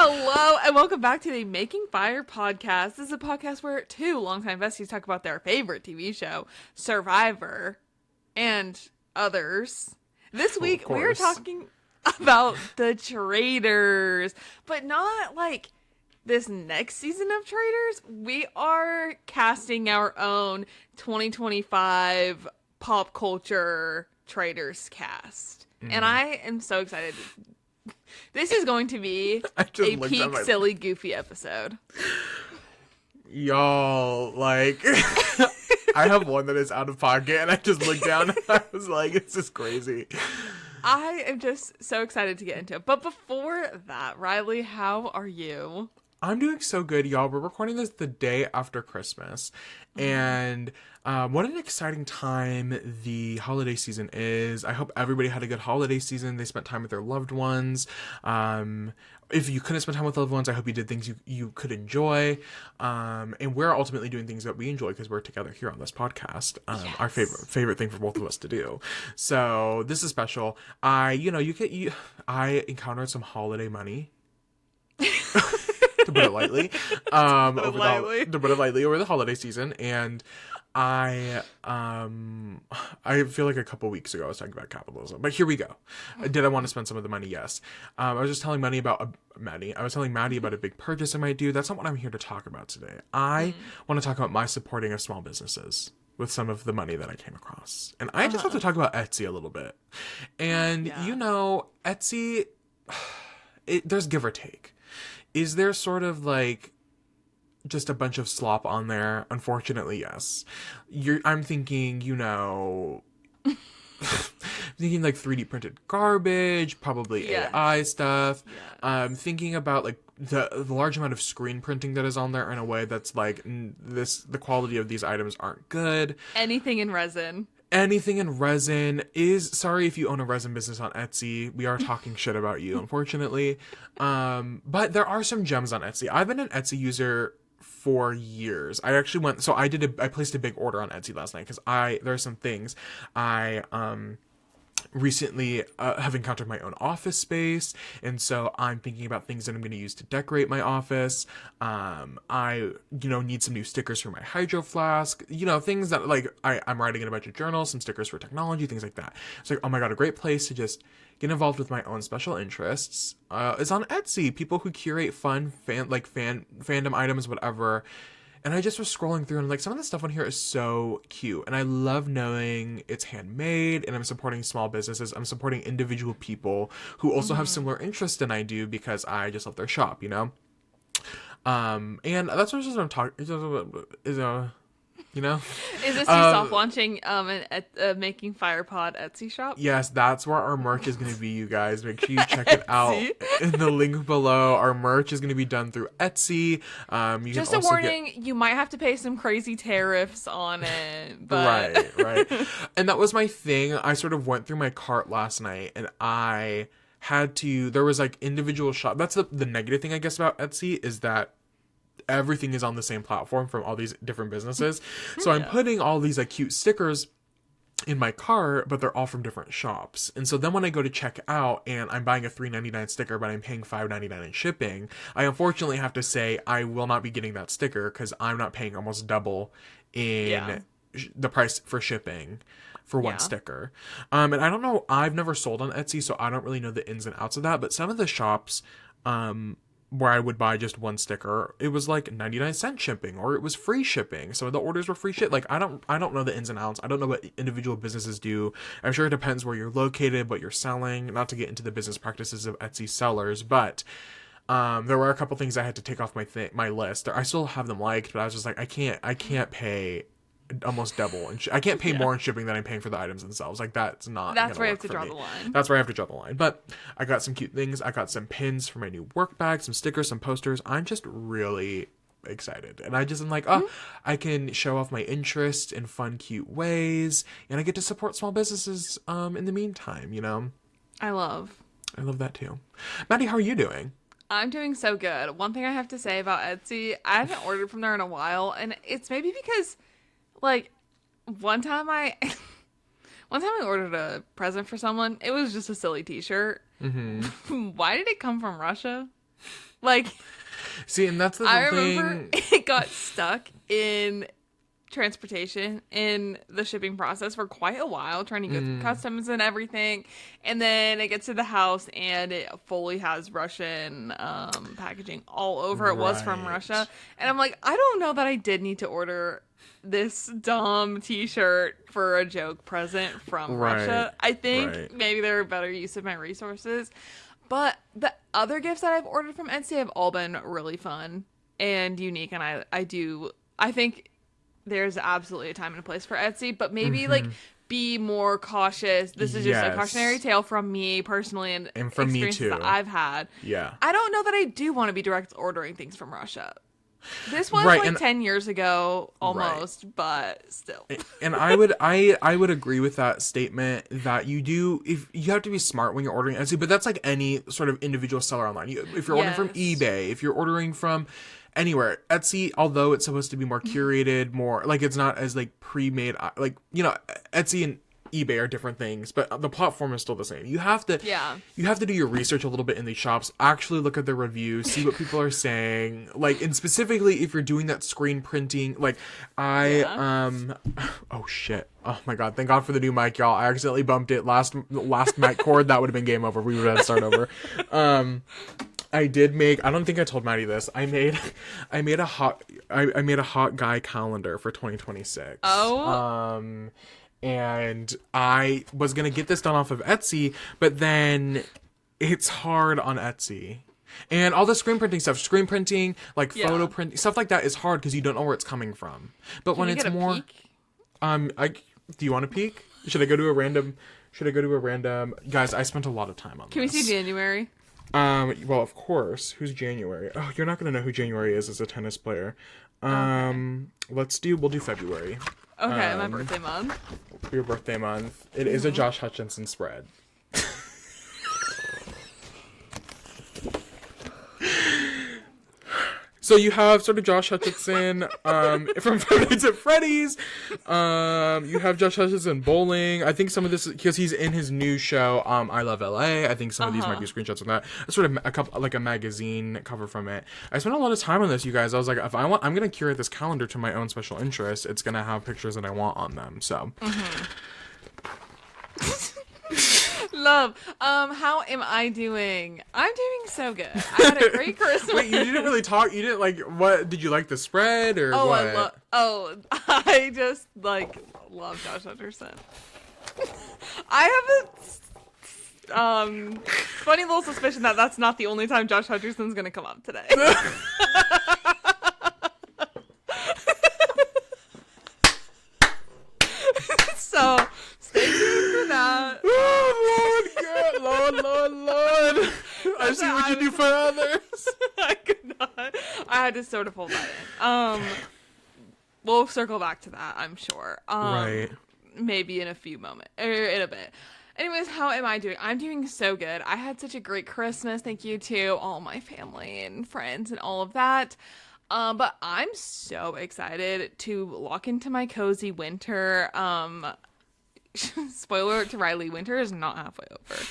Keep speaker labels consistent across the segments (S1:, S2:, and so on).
S1: Hello, and welcome back to the Making Fire podcast. This is a podcast where two longtime besties talk about their favorite TV show, Survivor, and others. This week, we are talking about the Traitors, but not like this next season of Traitors. We are casting our own 2025 pop culture Traitors cast. And I am so excited. This is going to be a peak silly goofy episode.
S2: Y'all, like, I have one that is out of pocket, and I just looked down and I was like, this is crazy.
S1: I am just so excited to get into it. But before that, Riley, how are you?
S2: I'm doing so good, y'all. We're recording this the day after Christmas. And what an exciting time the holiday season is. I hope everybody had a good holiday season. They spent time with their loved ones. If you couldn't spend time with loved ones, I hope you did things you could enjoy. And we're ultimately doing things that we enjoy because we're together here on this podcast. Yes. Our favorite thing for both of us to do. So this is special. I encountered some holiday money. To put it lightly, to put it lightly over the holiday season, and I feel like a couple weeks ago I was talking about capitalism, but here we go. Did I want to spend some of the money? Yes. I was just telling Maddie about a big purchase I might do. That's not what I'm here to talk about today. I want to talk about my supporting of small businesses with some of the money that I came across, and I just have to talk about Etsy a little bit. And Etsy, there's give or take. Is there sort of like just a bunch of slop on there? Unfortunately, yes. I'm thinking, thinking like 3D printed garbage, probably AI stuff. Yes. Thinking about like the large amount of screen printing that is on there in a way that's like the quality of these items aren't good.
S1: Anything in resin
S2: is, sorry if you own a resin business on Etsy. We are talking shit about you, unfortunately. But there are some gems on Etsy. I've been an Etsy user for years. I placed a big order on Etsy last night because there are some things I recently have encountered my own office space, and so I'm thinking about things that I'm going to use to decorate my office. I need some new stickers for my hydro flask, things that like I'm writing in a bunch of journals, some stickers for technology, things like that. It's like, oh my god, a great place to just get involved with my own special interests is on Etsy. People who curate fun fandom items, whatever. And I just was scrolling through and like some of the stuff on here is so cute. And I love knowing it's handmade, and I'm supporting small businesses. I'm supporting individual people who also have similar interests than I do because I just love their shop, And that's what I'm talking
S1: Is this you soft-launching a Making Fire Pod Etsy shop?
S2: Yes, that's where our merch is going to be, you guys. Make sure you check it out in the link below. Our merch is going to be done through Etsy.
S1: Just a warning, you might have to pay some crazy tariffs on it. But...
S2: Right. And that was my thing. I sort of went through my cart last night, and there was like individual shop. That's the negative thing, I guess, about Etsy is that everything is on the same platform from all these different businesses. So I'm putting all these like cute stickers in my cart, but they're all from different shops. And so then when I go to check out and I'm buying a $3.99 sticker, but I'm paying $5.99 in shipping, I unfortunately have to say I will not be getting that sticker because I'm not paying almost double in the price for shipping for one sticker. And I don't know, I've never sold on Etsy, so I don't really know the ins and outs of that, but some of the shops, where I would buy just one sticker, it was like 99-cent shipping, or it was free shipping. So the orders were free shit. Like I don't know the ins and outs. I don't know what individual businesses do. I'm sure it depends where you're located, what you're selling. Not to get into the business practices of Etsy sellers, but there were a couple things I had to take off my list. I still have them liked, but I was just like, I can't pay almost double, and I can't pay more in shipping than I'm paying for the items themselves. Like that's where I have to draw the line. That's where I have to draw the line. But I got some cute things. I got some pins for my new work bag, some stickers, some posters. I'm just really excited, and I just am like, I can show off my interest in fun, cute ways, and I get to support small businesses in the meantime.
S1: I love
S2: that too. Maddie, how are you doing?
S1: I'm doing so good. One thing I have to say about Etsy, I haven't ordered from there in a while, and it's maybe because like one time I ordered a present for someone. It was just a silly t-shirt. Why did it come from Russia? Like,
S2: See, and that's the
S1: I
S2: thing.
S1: remember it got stuck in transportation in the shipping process for quite a while, trying to go through customs and everything, and then it gets to the house and it fully has Russian packaging all over. It was from
S2: Right.
S1: Russia, and I'm like, I don't know that I did need to order this dumb t-shirt for a joke present from
S2: Right.
S1: Russia. I think
S2: Right.
S1: maybe there are better use of my resources, but the other gifts that I've ordered from Etsy have all been really fun and unique, and I think there's absolutely a time and a place for Etsy, but maybe like be more cautious. This is just a
S2: Yes.
S1: cautionary tale from me personally and
S2: from me
S1: experiences
S2: too.
S1: that I've had.
S2: Yeah.
S1: I don't know that I do want to be direct ordering things from Russia. This was
S2: Right,
S1: like
S2: and-
S1: 10 years ago almost, but still.
S2: And I would agree with that statement that if you have to be smart when you're ordering Etsy, but that's like any sort of individual seller online. If you're ordering from
S1: Yes.
S2: eBay, if you're ordering from anywhere, Etsy, although it's supposed to be more curated, more like it's not as like pre-made, like, you know, Etsy and eBay are different things, but the platform is still the same. You have to do your research a little bit in these shops, actually look at the reviews, see what people are saying, like, and specifically if you're doing that screen printing, like oh shit, oh my god, thank god for the new mic, y'all. I accidentally bumped it last mic cord. That would have been game over. We would have had to start over. I don't think I told Maddie this. I made a hot guy calendar for 2026. And I was going to get this done off of Etsy, but then it's hard on Etsy. And all the screen printing, like photo printing, stuff like that is hard because you don't know where it's coming from. But when it's more, do you want to peek? Should I go to a random? Guys, I spent a lot of time on this.
S1: Can we see January?
S2: Well, of course. Who's January? Oh, you're not going to know who January is as a tennis player. We'll do February.
S1: Okay, my birthday month.
S2: Your birthday month. It is a Josh Hutcherson spread. So you have sort of Josh Hutcherson from Friday to Freddy's. You have Josh Hutcherson bowling. I think some of this is because he's in his new show, I Love LA. I think some of these might be screenshots from that. It's sort of a couple, like a magazine cover from it. I spent a lot of time on this, you guys. I was like, I'm going to curate this calendar to my own special interest. It's going to have pictures that I want on them. So.
S1: Love. How am I doing? I'm doing so good. I had a great Christmas.
S2: Wait, you didn't really talk. You didn't like. What did you like the spread or what?
S1: I just like love Josh Hutcherson. I have a funny little suspicion that that's not the only time Josh Hutcherson's gonna come up today. So stay tuned for that.
S2: Oh, Lord. I see what you do for others.
S1: I could not. I had to sort of hold that in. We'll circle back to that, I'm sure.
S2: Right.
S1: Maybe in a few moments, or in a bit. Anyways, how am I doing? I'm doing so good. I had such a great Christmas. Thank you to all my family and friends and all of that. But I'm so excited to lock into my cozy winter. Spoiler alert to Riley, winter is not halfway over.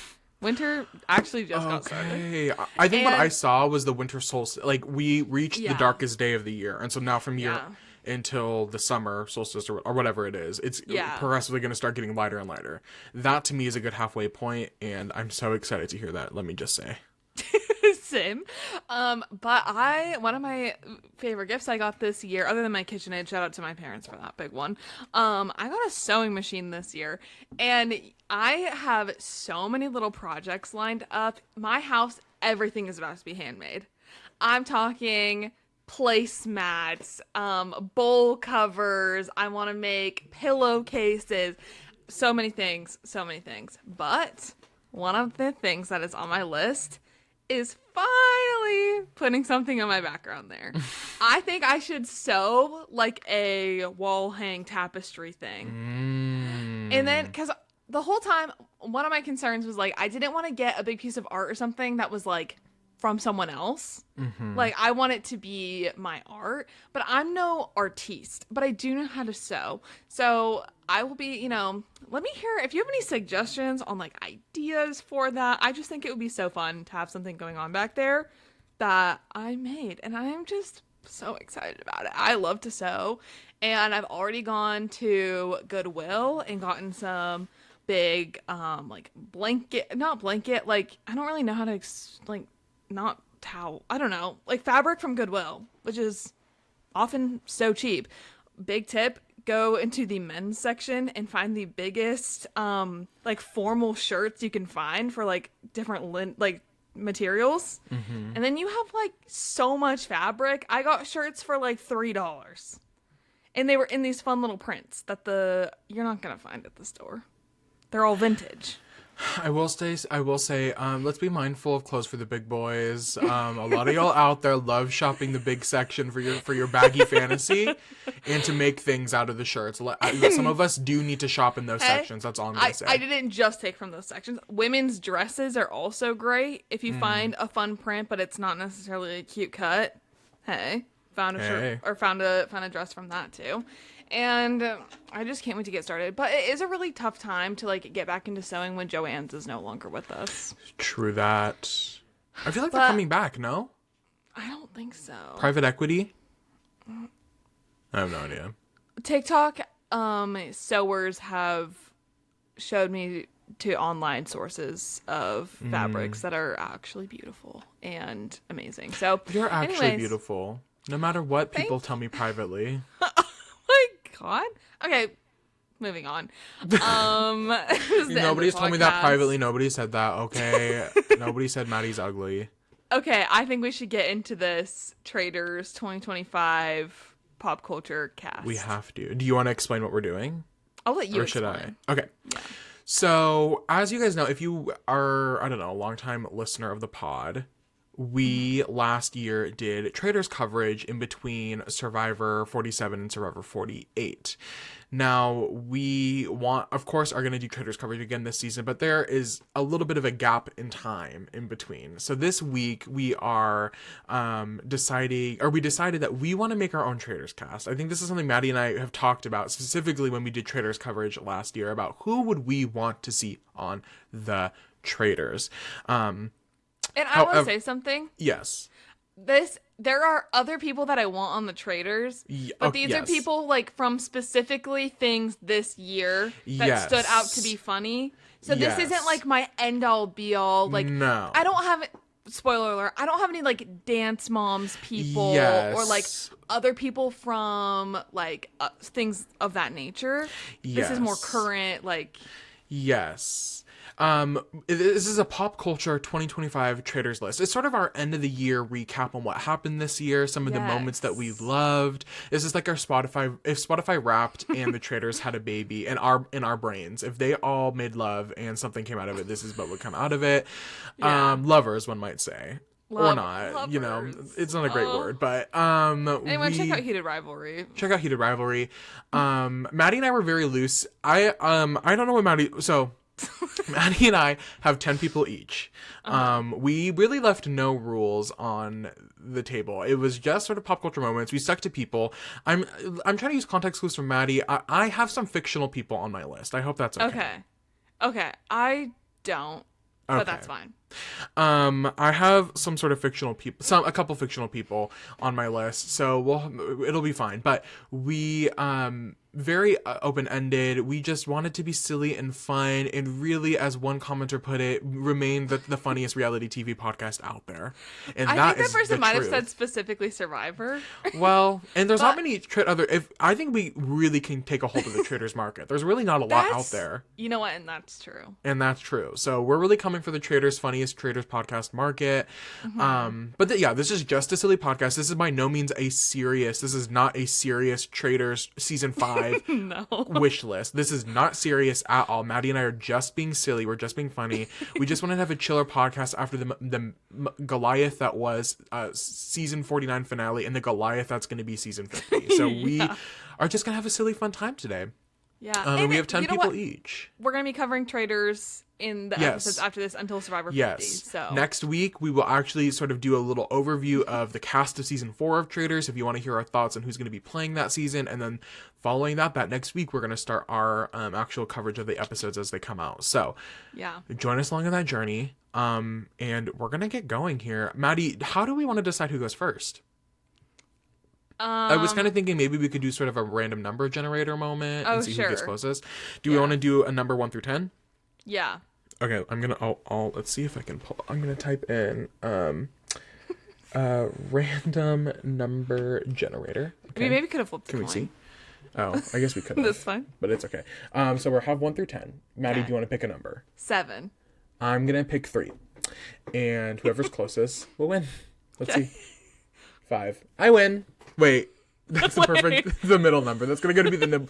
S1: Winter actually just got started.
S2: Okay. I think what I saw was the winter solstice. Like, we reached the darkest day of the year. And so now from here until the summer solstice or whatever it is, it's progressively going to start getting lighter and lighter. That, to me, is a good halfway point, and I'm so excited to hear that, let me just say.
S1: Same. But one of my favorite gifts I got this year, other than my KitchenAid, shout out to my parents for that big one. I got a sewing machine this year, and I have so many little projects lined up. My house, everything is about to be handmade. I'm talking placemats, bowl covers. I want to make pillowcases. So many things. But one of the things that is on my list is finally putting something in my background there. I think I should sew like a wall hang tapestry thing. And then, because the whole time, one of my concerns was like, I didn't want to get a big piece of art or something that was like from someone else. Like, I want it to be my art, but I'm no artiste, but I do know how to sew. So I will be, let me hear if you have any suggestions on like ideas for that. I just think it would be so fun to have something going on back there that I made, and I am just so excited about it. I love to sew, and I've already gone to Goodwill and gotten some big like not blanket, like I don't really know how to like not towel, I don't know, like fabric from Goodwill, which is often so cheap. Big tip, go into the men's section and find the biggest like formal shirts you can find for like different like materials. And then you have like so much fabric. I got shirts for like $3, and they were in these fun little prints that you're not gonna find at the store. They're all vintage.
S2: I will say, let's be mindful of clothes for the big boys. A lot of y'all out there love shopping the big section for your baggy fantasy, and to make things out of the shirts. Some of us do need to shop in those sections. That's all I'm gonna say.
S1: I didn't just take from those sections. Women's dresses are also great if you find a fun print, but it's not necessarily a cute cut. Found a shirt or found a dress from that too. And I just can't wait to get started. But it is a really tough time to like get back into sewing when Joanne's is no longer with us.
S2: True that. I feel like they're coming back, no?
S1: I don't think so.
S2: Private equity? I have no idea.
S1: TikTok sewers have showed me to online sources of fabrics that are actually beautiful and amazing. So
S2: you're actually beautiful. No matter what people tell me privately.
S1: God. Okay, moving on.
S2: Nobody's told me that privately. Nobody said that. Okay. Nobody said Maddie's ugly.
S1: Okay, I think we should get into this Traitors 2025 pop culture cast.
S2: We have to. Do you want to explain what we're doing?
S1: I'll let you
S2: explain.
S1: Should
S2: I? Okay.
S1: Yeah.
S2: So, as you guys know, if you are, I don't know, a longtime listener of the pod, we last year did Traitors coverage in between Survivor 47 and Survivor 48. Now, we of course, are going to do Traitors coverage again this season, but there is a little bit of a gap in time in between. So this week, we are decided that we want to make our own Traitors cast. I think this is something Maddie and I have talked about, specifically when we did Traitors coverage last year, about who would we want to see on the Traitors.
S1: And I want to say something.
S2: Yes.
S1: There are other people that I want on the Traitors, but these are people like from specifically things this year that stood out to be funny. So this isn't like my end all be all. Like, no. I don't have, spoiler alert, I don't have any like Dance Moms people or like other people from like things of that nature. This is more current, like.
S2: Yes. This is a pop culture 2025 Traitors list. It's sort of our end of the year recap on what happened this year, some of the moments that we loved. This is like our Spotify, if Spotify Wrapped and the Traitors had a baby in our brains. If they all made love and something came out of it, this is what would come out of it. Lovers, one might say. Or not, lovers. You know, it's not a great word, but
S1: anyway, check out Heated Rivalry.
S2: Maddie and I were very loose. I don't know what Maddie and I have 10 people each. We really left no rules on the table. It was just sort of pop culture moments. We stuck to people. I'm trying to use context clues from Maddie. I have some fictional people on my list. I hope that's okay.
S1: Okay. I don't, but that's fine.
S2: I have some sort of fictional people, a couple fictional people on my list, so it'll be fine. But we, very open-ended. We just wanted to be silly and fun, and really, as one commenter put it, remain the funniest reality TV podcast out there. And
S1: I think that person might have said specifically Survivor.
S2: Well, and there's not many I think we really can take a hold of the Traitors market. There's really not a lot out there.
S1: You know what? And that's true.
S2: So we're really coming for the Traitors funniest Traitors podcast market. But this is just a silly podcast. This is by no means this is not a serious Traitors season 5 wish list. This is not serious at all. Maddie and I are just being silly. We're just being funny. We just wanted to have a chiller podcast after the Goliath that was season 49 finale and the Goliath that's going to be season 50. So we are just going to have a silly fun time today.
S1: Yeah.
S2: And we have 10 people each.
S1: We're going to be covering Traitors in the episodes after this until Survivor 50. So
S2: next week, we will actually sort of do a little overview of the cast of season 4 of Traitors, if you want to hear our thoughts on who's going to be playing that season. And then following that next week, we're going to start our actual coverage of the episodes as they come out. So join us along on that journey. And we're gonna get going here. Maddie, how do we want to decide who goes first? I was kind of thinking maybe we could do sort of a random number generator moment and see who gets closest. Do we want to do a number 1 through 10?
S1: Yeah.
S2: Okay, I'm gonna. Let's see if I can pull. I'm gonna type in random number generator. Okay.
S1: We maybe could have flipped the
S2: Can
S1: coin.
S2: we see? Oh, I guess we could have.
S1: That's fine.
S2: But it's okay. So we'll have 1 through 10. Maddie, do you want to pick a number?
S1: 7.
S2: I'm gonna pick 3. And whoever's closest will win. Let's see. 5. I win. Wait. That's the perfect, the middle number. That's gonna be the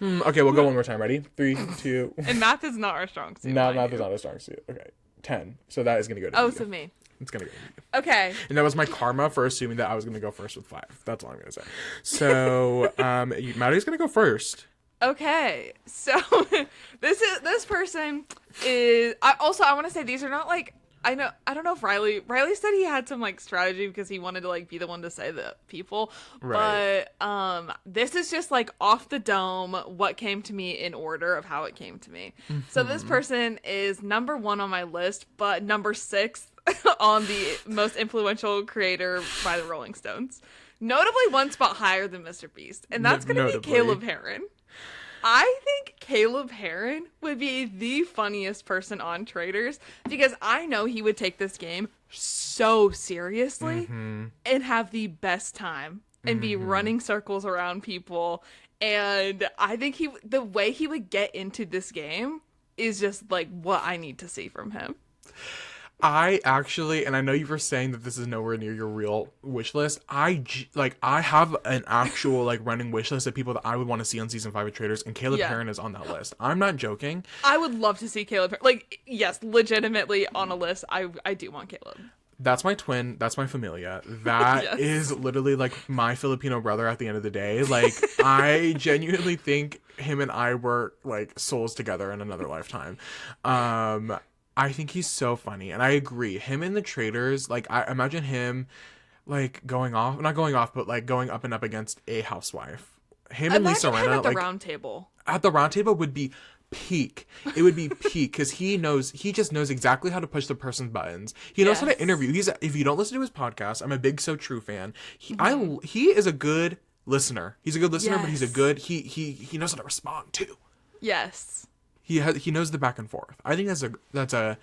S2: okay, we'll go one more time. Ready? 3, 2.
S1: And math is not our strong suit.
S2: No, math is not our strong suit. Okay. 10. So that is gonna go to you.
S1: So me.
S2: It's gonna go to you.
S1: Okay.
S2: And that was my karma for assuming that I was gonna go first with 5. That's all I'm gonna say. So Maddie's gonna go first.
S1: Okay, so this person is. I want to say these are not like I don't know if Riley said he had some like strategy because he wanted to like be the one to say the people, right. But this is just like off the dome what came to me in order of how it came to me. Mm-hmm. So this person is number 1 on my list, but number 6 on the most influential creator by the Rolling Stones. Notably 1 spot higher than Mr. Beast, and that's going to be Caleb Heron. I think Caleb Heron would be the funniest person on Traitors because I know he would take this game so seriously and have the best time and be running circles around people. And I think the way he would get into this game is just like what I need to see from him.
S2: I actually, and I know you were saying that this is nowhere near your real wish list. I have an actual like running wish list of people that I would want to see on season 5 of Traitors, and Caleb Heron is on that list. I'm not joking.
S1: I would love to see Caleb. Like, yes, legitimately on a list. I do want Caleb.
S2: That's my twin. That's my familia. That is literally like my Filipino brother at the end of the day. Like, I genuinely think him and I were like souls together in another lifetime. I think he's so funny, and I agree. Him in the Traitors, like, I imagine him, like, not going off, but, like, going up and up against a housewife. Him and Lisa Rinna,
S1: at the round table.
S2: At the round table would be peak. It would be peak, because he just knows exactly how to push the person's buttons. He knows how to interview. If you don't listen to his podcast, I'm a big So True fan. He is a good listener. He's a good listener, but he knows how to respond, too.
S1: Yes.
S2: He knows the back and forth. I think that's a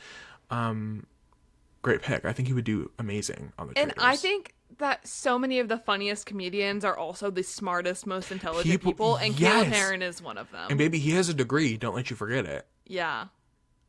S2: great pick. I think he would do amazing on the Traitors.
S1: And I think that so many of the funniest comedians are also the smartest, most intelligent people, and Caleb Heron is one of them.
S2: And baby, he has a degree. Don't let you forget it.
S1: Yeah.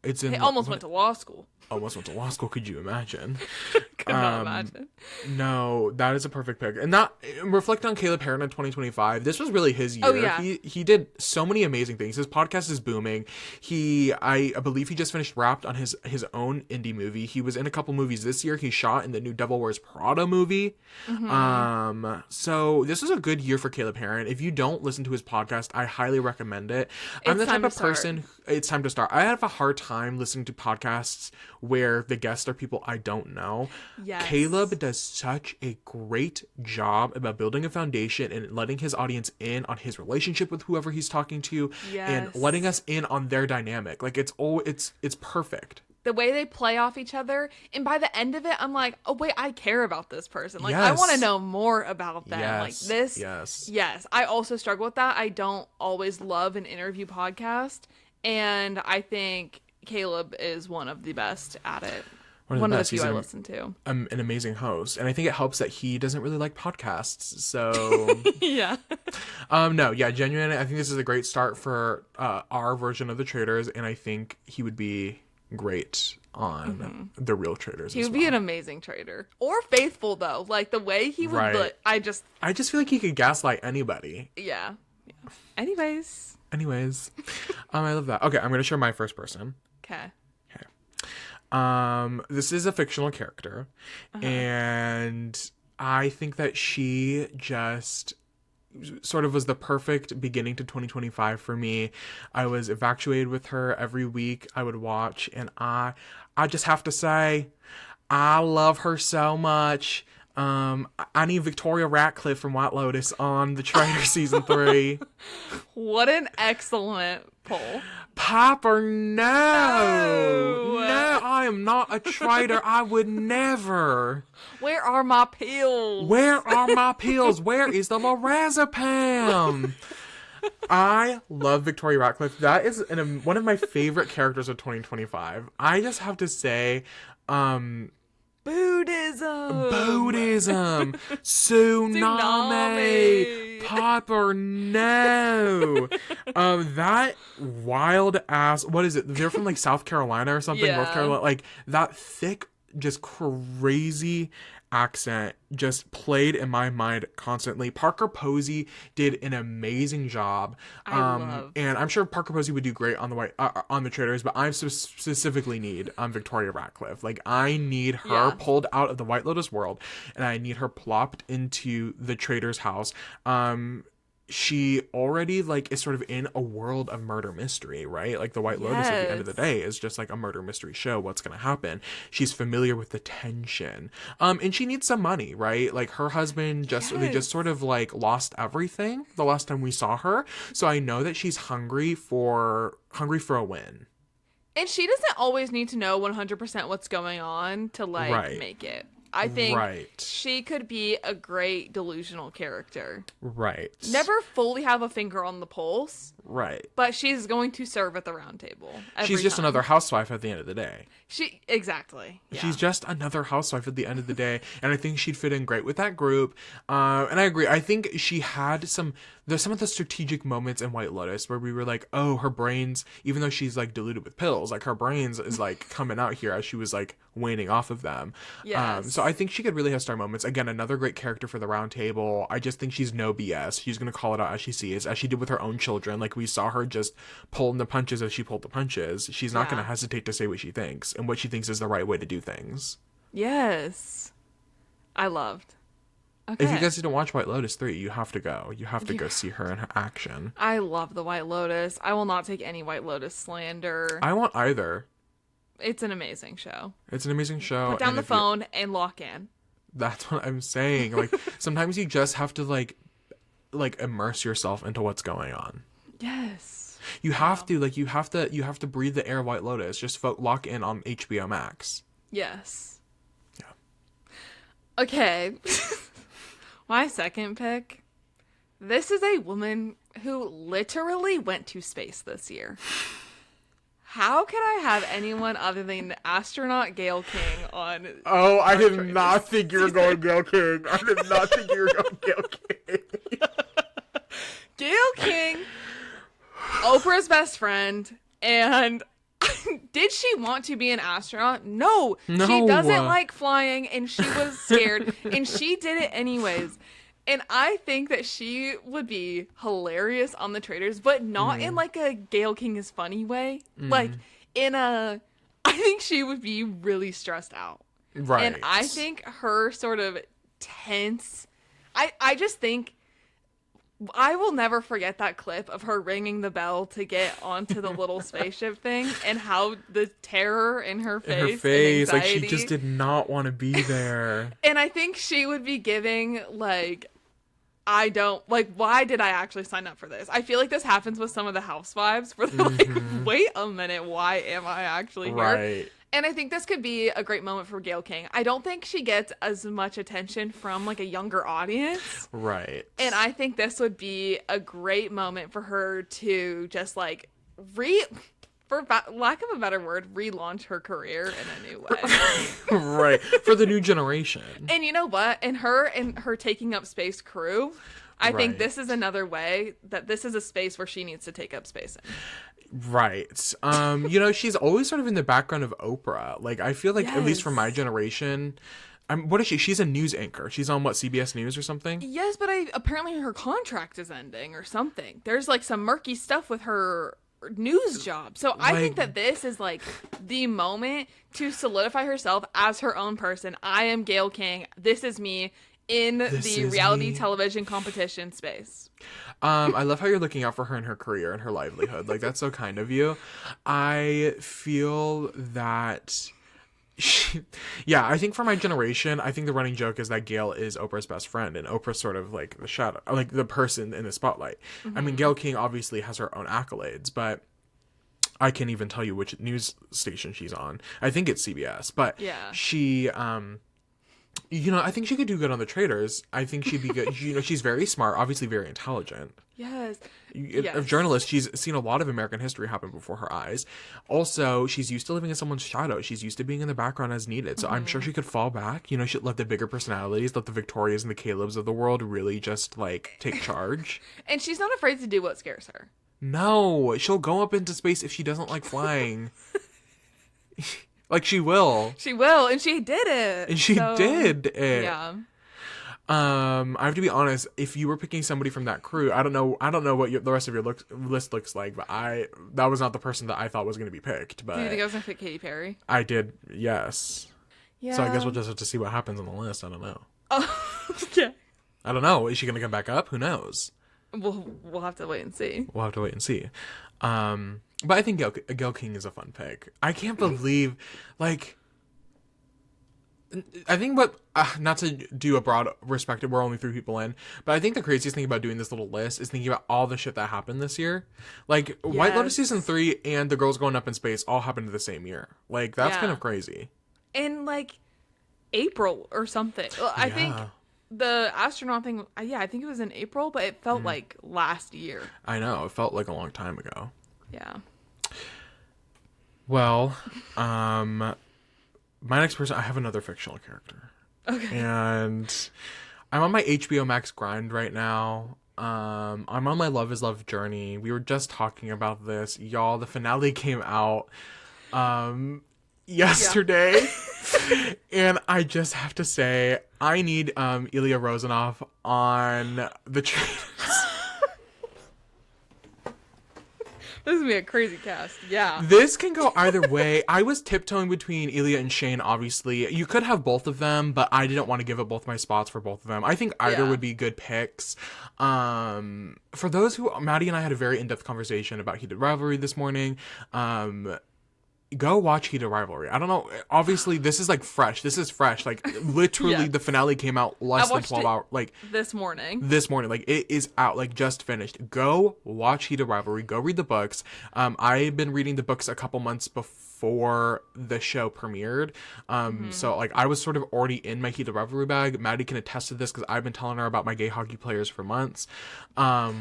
S2: He
S1: almost went to law school.
S2: Almost went to law school. Could you imagine?
S1: Could not imagine.
S2: No, that is a perfect pick. And reflect on Caleb Heron in 2025. This was really his year.
S1: Oh, yeah.
S2: He did so many amazing things. His podcast is booming. I believe he just finished wrapped on his own indie movie. He was in a couple movies this year. He shot in the new Devil Wears Prada movie. Mm-hmm. So this was a good year for Caleb Heron. If you don't listen to his podcast, I highly recommend it. I'm the type of person. It's time to start. I have a hard time listening to podcasts where the guests are people I don't know.
S1: Yes.
S2: Caleb does such a great job about building a foundation and letting his audience in on his relationship with whoever he's talking to, and letting us in on their dynamic. Like, it's perfect.
S1: The way they play off each other, and by the end of it, I'm like, oh wait, I care about this person. Like, I want to know more about them. Like this. Yes. I also struggle with that. I don't always love an interview podcast, and I think Caleb is one of the best at it. One of the few I listen to.
S2: An amazing host, and I think it helps that he doesn't really like podcasts. So genuinely, I think this is a great start for our version of the Traitors, and I think he would be great on the real Traitors.
S1: He would be an amazing traitor, or faithful though. Like the way he would. Right. I just
S2: feel like he could gaslight anybody.
S1: Yeah. Anyways,
S2: I love that. Okay, I'm gonna share my first person.
S1: Okay.
S2: This is a fictional character, and I think that she just sort of was the perfect beginning to 2025 for me. I was infatuated with her. Every week I would watch, and I just have to say, I love her so much. I need Victoria Ratliff from White Lotus on the Traitors season 3.
S1: What an excellent poll.
S2: Piper, no, I am not a traitor. I would never.
S1: Where are my pills?
S2: Where are my pills? Where is the lorazepam? I love Victoria Ratliff. That is one of my favorite characters of 2025. I just have to say, Buddhism, tsunami, Piper, no. That wild ass. What is it? They're from like South Carolina or something.
S1: Yeah.
S2: North Carolina. Like that thick, just crazy accent just played in my mind constantly. Parker Posey did an amazing job. And I'm sure Parker Posey would do great on the Traitors, but I specifically need Victoria Ratliff. Like I need her pulled out of the White Lotus world, and I need her plopped into the Traitors house. She already like is sort of in a world of murder mystery, right? Like the White Lotus at the end of the day is just like a murder mystery show. What's going to happen? She's familiar with the tension. And she needs some money, right? Like her husband they just sort of like lost everything the last time we saw her. So I know that she's hungry for a win.
S1: And she doesn't always need to know 100% what's going on to like make it. I think she could be a great delusional character. Right. Never fully have a finger on the pulse. Right. But she's going to serve at the round table.
S2: She's just another housewife at the end of the day.
S1: Exactly. Yeah.
S2: She's just another housewife at the end of the day. And I think she'd fit in great with that group. And I agree. I think she had there's some of the strategic moments in White Lotus where we were like, oh, her brains, even though she's like diluted with pills, like her brains is like coming out here as she was like waning off of them. Yes. So I think she could really have star moments. Again, another great character for the round table. I just think she's no BS. She's going to call it out as she sees, as she did with her own children. Like we saw her just pulling the punches as she pulled the punches. She's not going to hesitate to say what she thinks and what she thinks is the right way to do things.
S1: Yes. I loved. Okay.
S2: If you guys didn't watch White Lotus 3, you have to go. You have to go see her in her action.
S1: I love the White Lotus. I will not take any White Lotus slander.
S2: I won't either.
S1: It's an amazing show.
S2: It's an amazing show.
S1: Put down the phone and lock in.
S2: That's what I'm saying. Like sometimes you just have to like immerse yourself into what's going on. Yes. You have to breathe the air of White Lotus. Just lock in on HBO Max.
S1: Yes. Yeah. Okay. My second pick. This is a woman who literally went to space this year. How could I have anyone other than astronaut Gayle King on?
S2: Oh, I did not think you were going Gayle King. I did not think you were going Gayle King.
S1: Gayle King, Oprah's best friend, and did she want to be an astronaut? No. She doesn't like flying, and she was scared, and she did it anyways. And I think that she would be hilarious on the Traitors, but not in like a Gayle King is funny way. Like I think she would be really stressed out. Right. And I think her sort of tense, I just think I will never forget that clip of her ringing the bell to get onto the little spaceship thing and how the terror in her face,
S2: like she just did not want to be there.
S1: And I think she would be giving like, why did I actually sign up for this? I feel like this happens with some of the housewives where they're like, wait a minute, why am I actually here? Right. And I think this could be a great moment for Gayle King. I don't think she gets as much attention from like a younger audience. Right. And I think this would be a great moment for her to just like for lack of a better word, relaunch her career in a new way.
S2: Right. For the new generation.
S1: And you know what? And her taking up space crew, I think this is another way that this is a space where she needs to take up space in.
S2: Right. She's always sort of in the background of Oprah. Like, I feel like, at least for my generation, what is she? She's a news anchor. She's on, CBS News or something?
S1: Yes, but apparently her contract is ending or something. There's, some murky stuff with her news job. So I think that this is, the moment to solidify herself as her own person. I am Gayle King. This is me in the reality television competition space.
S2: I love how you're looking out for her and her career and her livelihood. That's so kind of you. I feel that I think for my generation, I think the running joke is that Gayle is Oprah's best friend and Oprah's sort of like the shadow, like the person in the spotlight. I mean, Gayle King obviously has her own accolades, but I can't even tell you which news station she's on. I think it's CBS, but
S1: Yeah.
S2: she, I think she could do good on the Traitors. I think she'd be good. She's very smart, obviously very intelligent.
S1: Yes.
S2: A journalist, she's seen a lot of American history happen before her eyes. Also, she's used to living in someone's shadow. She's used to being in the background as needed. So I'm sure she could fall back. She'd let the bigger personalities, let the Victorias and the Calebs of the world really just, take charge.
S1: And she's not afraid to do what scares her.
S2: No, she'll go up into space if she doesn't like flying. She will.
S1: She will, and she did it.
S2: And she did it.
S1: Yeah.
S2: I have to be honest. If you were picking somebody from that crew, I don't know what the rest of your list looks like, but that was not the person that I thought was going to be picked. But
S1: Do you think I was going to pick Katy Perry?
S2: I did, yes.
S1: Yeah.
S2: So I guess we'll just have to see what happens on the list. I don't know.
S1: Oh, yeah.
S2: I don't know. Is she going to come back up? Who knows?
S1: We'll have to wait and see.
S2: We'll have to wait and see. But I think Gayle King is a fun pick. I can't believe, I think not to do a broad perspective, we're only 3 people in, but I think the craziest thing about doing this little list is thinking about all the shit that happened this year. White Lotus Season 3 and The Girls Going Up in Space all happened the same year. That's kind of crazy.
S1: In, April or something. Well, I think the astronaut thing, I think it was in April, but it felt like last year.
S2: I know. It felt like a long time ago.
S1: Yeah.
S2: Well, my next person, I have another fictional character.
S1: Okay.
S2: And I'm on my HBO Max grind right now. I'm on my Love is Love journey. We were just talking about this. Y'all, the finale came out yesterday. And I just have to say, I need Ilya Rosanov on the Traitors.
S1: This is going to be a crazy cast. Yeah.
S2: This can go either way. I was tiptoeing between Ilya and Shane, obviously. You could have both of them, but I didn't want to give up both my spots for both of them. I think either would be good picks. For those who... Maddie and I had a very in-depth conversation about Heated Rivalry this morning. Go watch Heated Rivalry. I don't know. Obviously, this is fresh. This is fresh. Literally, the finale came out less than 12 hours.
S1: This morning.
S2: It is out. just finished. Go watch Heated Rivalry. Go read the books. I've been reading the books a couple months before the show premiered. So I was sort of already in my Heated Rivalry bag. Maddie can attest to this because I've been telling her about my gay hockey players for months. I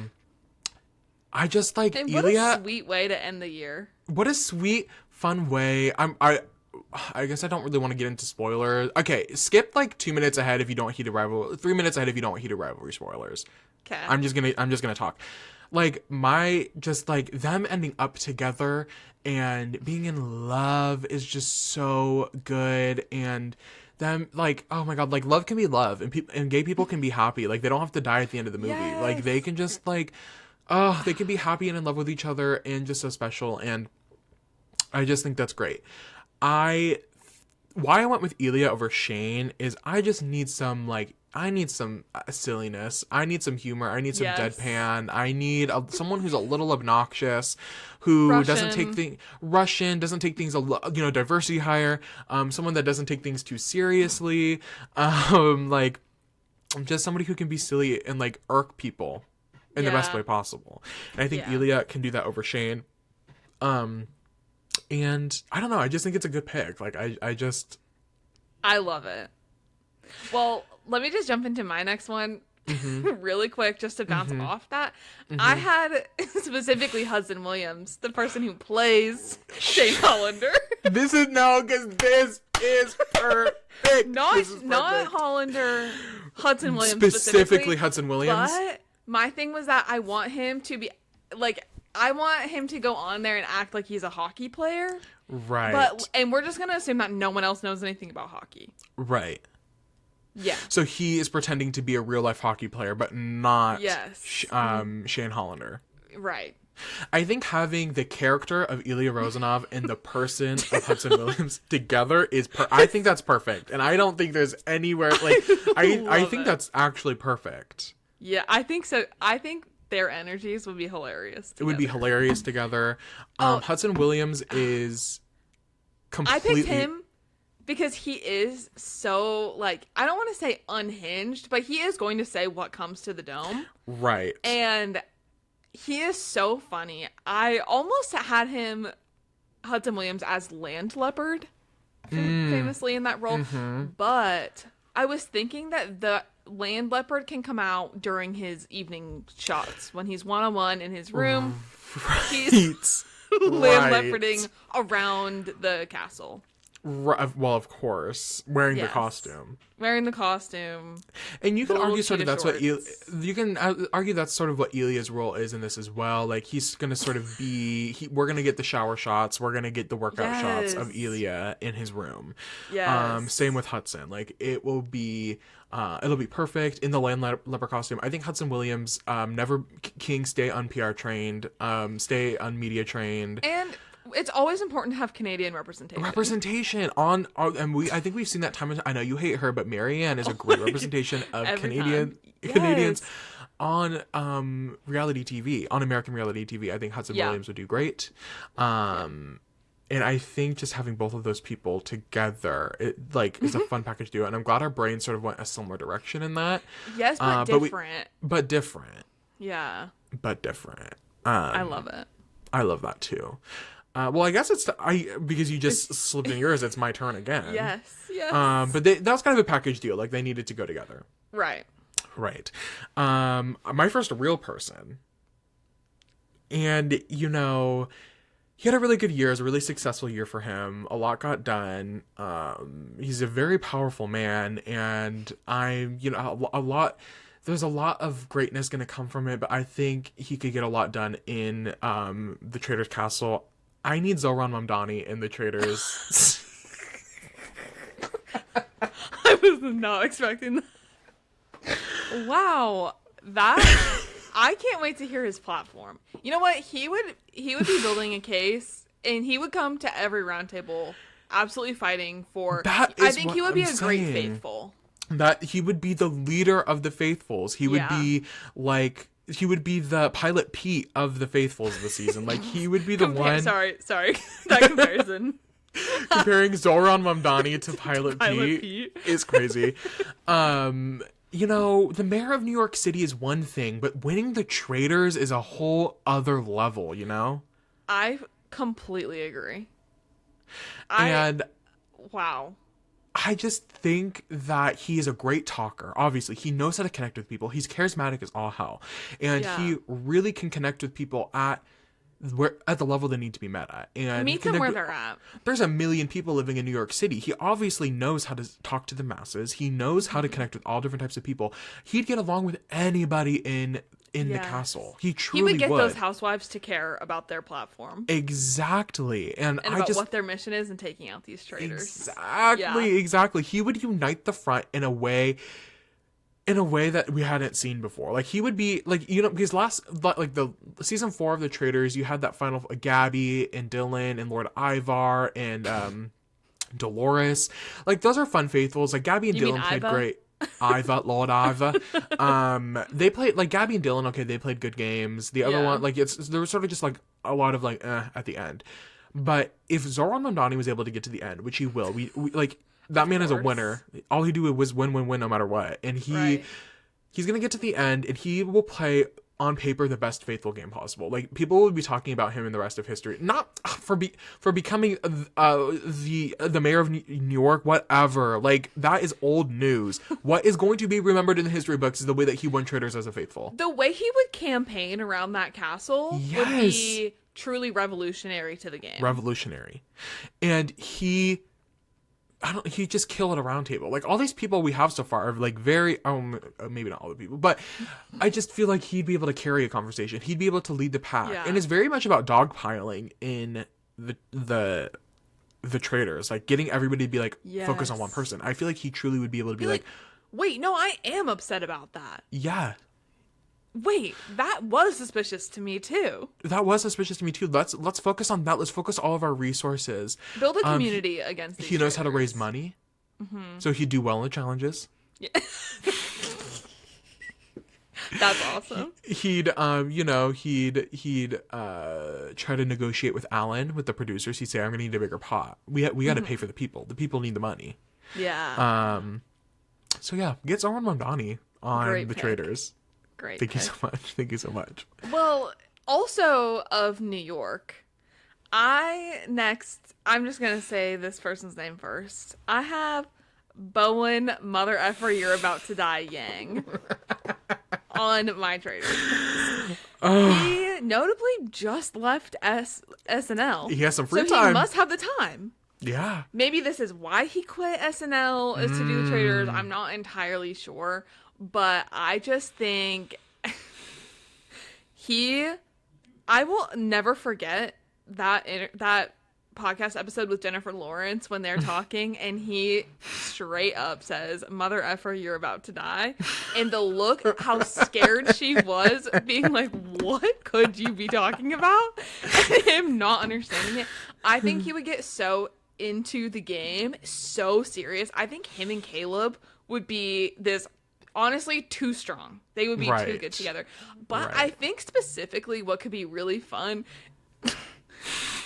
S2: just
S1: and
S2: Ilya.
S1: What a sweet way to end the year.
S2: What a sweet, fun way. I guess I don't really want to get into spoilers. Okay, skip 2 minutes ahead if you don't want Heated Rivalry. 3 minutes ahead if you don't want Heated Rivalry spoilers.
S1: Okay.
S2: I'm just gonna talk. Them ending up together and being in love is just so good, and them oh my god, love can be love, and gay people can be happy. They don't have to die at the end of the movie.
S1: Yes.
S2: They can just they can be happy and in love with each other and just so special, and I just think that's great. Why I went with Ilya over Shane is I just need some silliness. I need some humor. I need some deadpan. I need someone who's a little obnoxious, who doesn't take things diversity higher. Someone that doesn't take things too seriously. Just somebody who can be silly and irk people in the best way possible. And I think Ilya can do that over Shane. And I don't know. I just think it's a good pick.
S1: I love it. Well, let me just jump into my next one really quick just to bounce off that. I had specifically Hudson Williams, the person who plays Shane Hollander.
S2: This is perfect.
S1: Not Hollander, Hudson Williams
S2: specifically Hudson Williams.
S1: But my thing was that I want him to be I want him to go on there and act like he's a hockey player.
S2: Right.
S1: And we're just going to assume that no one else knows anything about hockey.
S2: Right.
S1: Yeah.
S2: So he is pretending to be a real life hockey player, but not Shane Hollander.
S1: Right.
S2: I think having the character of Ilya Rosanov and the person of Hudson Williams together is I think that's perfect. And I don't think there's anywhere I think that's actually perfect.
S1: Yeah, I think so. I think their energies would be hilarious together.
S2: It would be hilarious together. Hudson Williams is completely...
S1: I picked him because he is so, I don't want to say unhinged, but he is going to say what comes to the dome.
S2: Right.
S1: And he is so funny. I almost had him Hudson Williams as Land Leopard, famously in that role. But I was thinking that the Land Leopard can come out during his evening shots when he's one-on-one in his room. He's land leoparding around the castle.
S2: Right. Well, of course, wearing the costume.
S1: And
S2: you can argue sort of that's you can argue that's sort of what Ilya's role is in this as well. Like, he's gonna sort of be we're gonna get the shower shots, we're gonna get the workout shots of Ilya in his room. Same with Hudson. Like, it'll be perfect in the land leopard costume. I think Hudson Williams King stay on PR trained, stay on media trained,
S1: and it's always important to have Canadian representation.
S2: I think we've seen that time. I know you hate her, but Marianne is a great representation of Canadians on reality TV, on American reality TV. I think Hudson Williams would do great. And I think just having both of those people together, is a fun package to do. And I'm glad our brains sort of went a similar direction in that.
S1: Yes, but different.
S2: But different.
S1: Yeah.
S2: But different.
S1: I love it.
S2: I love that too. Well, I guess because you just slipped in yours, it's my turn again.
S1: Yes.
S2: But that was kind of a package deal. Like, they needed to go together.
S1: Right.
S2: My first real person. And, he had a really good year. It was a really successful year for him. A lot got done. He's a very powerful man. And there's a lot of greatness going to come from it. But I think he could get a lot done in the Traitors Castle. I need Zohran mamdani in the Traitors.
S1: I was not expecting that. Wow. I can't wait to hear his platform. You know what? He would be building a case, and he would come to every roundtable absolutely fighting for... I think he would be a great faithful.
S2: That he would be the leader of the faithfuls. He would be he would be the Pilot Pete of the faithfuls this season. Like, he would be the one...
S1: Sorry. That comparison.
S2: Comparing Zohran mamdani to Pilot Pete is crazy. The mayor of New York City is one thing, but winning the Traitors is a whole other level,
S1: I completely agree. Wow.
S2: I just think that he is a great talker. Obviously, he knows how to connect with people. He's charismatic as all hell. And he really can connect with people at the level they need to be met at. And
S1: meet them where they're at.
S2: There's a million people living in New York City. He obviously knows how to talk to the masses. He knows how to connect with all different types of people. He'd get along with anybody in the castle. He truly would.
S1: He would get those housewives to care about their platform.
S2: Exactly. And
S1: about what their mission is in taking out these traitors.
S2: Exactly. He would unite the front in a way that we hadn't seen before. Like, he would be because the season 4 of the Traitors, you had that final Gabby and Dylan and Lord Ivar and Dolores. Like, those are fun faithfuls. Like, Gabby and Dylan played great. Lord Iva. They played, like, Gabby and Dylan, okay, they played good games. The other one, like, there was sort of just like a lot of at the end. But if Zohran mamdani was able to get to the end, which he will, we like, that man is a winner. All he do was win no matter what. And he's gonna get to the end, and he will play on paper the best faithful game possible. Like, people will be talking about him in the rest of history, not for becoming the mayor of New York, whatever. Like, that is old news. What is going to be remembered in the history books is the way that he won Traitors as a faithful.
S1: The way he would campaign around that castle would be truly revolutionary to the game. And he just killed at a round table. Like, all these people we have so far are like very, maybe not all the people, but I just feel like he'd be able to carry a conversation. He'd be able to lead the pack. Yeah. And it's very much about dogpiling in the Traitors, like getting everybody to be like, focus on one person. I feel like he truly would be able to be like, wait, no, I am upset about that.
S2: Yeah.
S1: Wait, that was suspicious to me too.
S2: Let's focus on that. Let's focus all of our resources.
S1: Build a community against these
S2: He knows how to raise money. Mm-hmm. So he'd do well in the challenges.
S1: Yeah. That's awesome.
S2: He'd try to negotiate with Alan, with the producers. He'd say, I'm going to need a bigger pot. We got to pay for the people. The people need the money.
S1: Yeah.
S2: So yeah, get Zohran mamdani on the Traitors.
S1: Great.
S2: Thank you so much.
S1: Well, also of New York, I'm just going to say this person's name first. I have Bowen, mother effer, you're about to die, Yang, on my Traitors. He notably just left SNL.
S2: He has some free
S1: so
S2: time.
S1: He must have the time.
S2: Yeah.
S1: Maybe this is why he quit SNL, is to do Traitors. I'm not entirely sure. But I just think I will never forget that podcast episode with Jennifer Lawrence when they're talking and he straight up says, mother effer, you're about to die. And the look, how scared she was, being like, what could you be talking about? And him not understanding it. I think he would get so into the game, so serious. I think him and Caleb would be this, honestly, too strong. They would be too good together. But I think specifically what could be really fun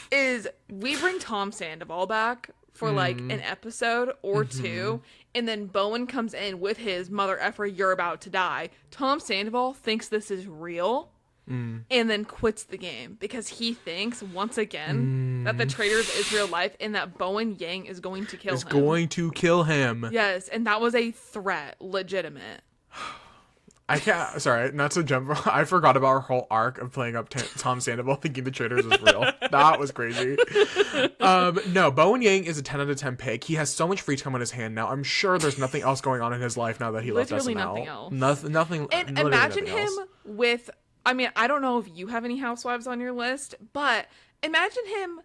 S1: is we bring Tom Sandoval back for like an episode or two, and then Bowen comes in with his mother effer, you're about to die. Tom Sandoval thinks this is real and then quits the game because he thinks once again that the Traitors is real life and that Bowen Yang is going to kill him. Yes, and that was a threat, legitimate.
S2: I can't. Sorry, not to jump. I forgot about our whole arc of playing up Tom Sandoval thinking the Traitors was real. That was crazy. No, Bowen Yang is a 10 out of 10 pick. He has so much free time on his hand now. I'm sure there's nothing else going on in his life now that he left SNL.
S1: Literally nothing else.
S2: Nothing.
S1: And imagine him with. I mean, I don't know if you have any housewives on your list, but imagine him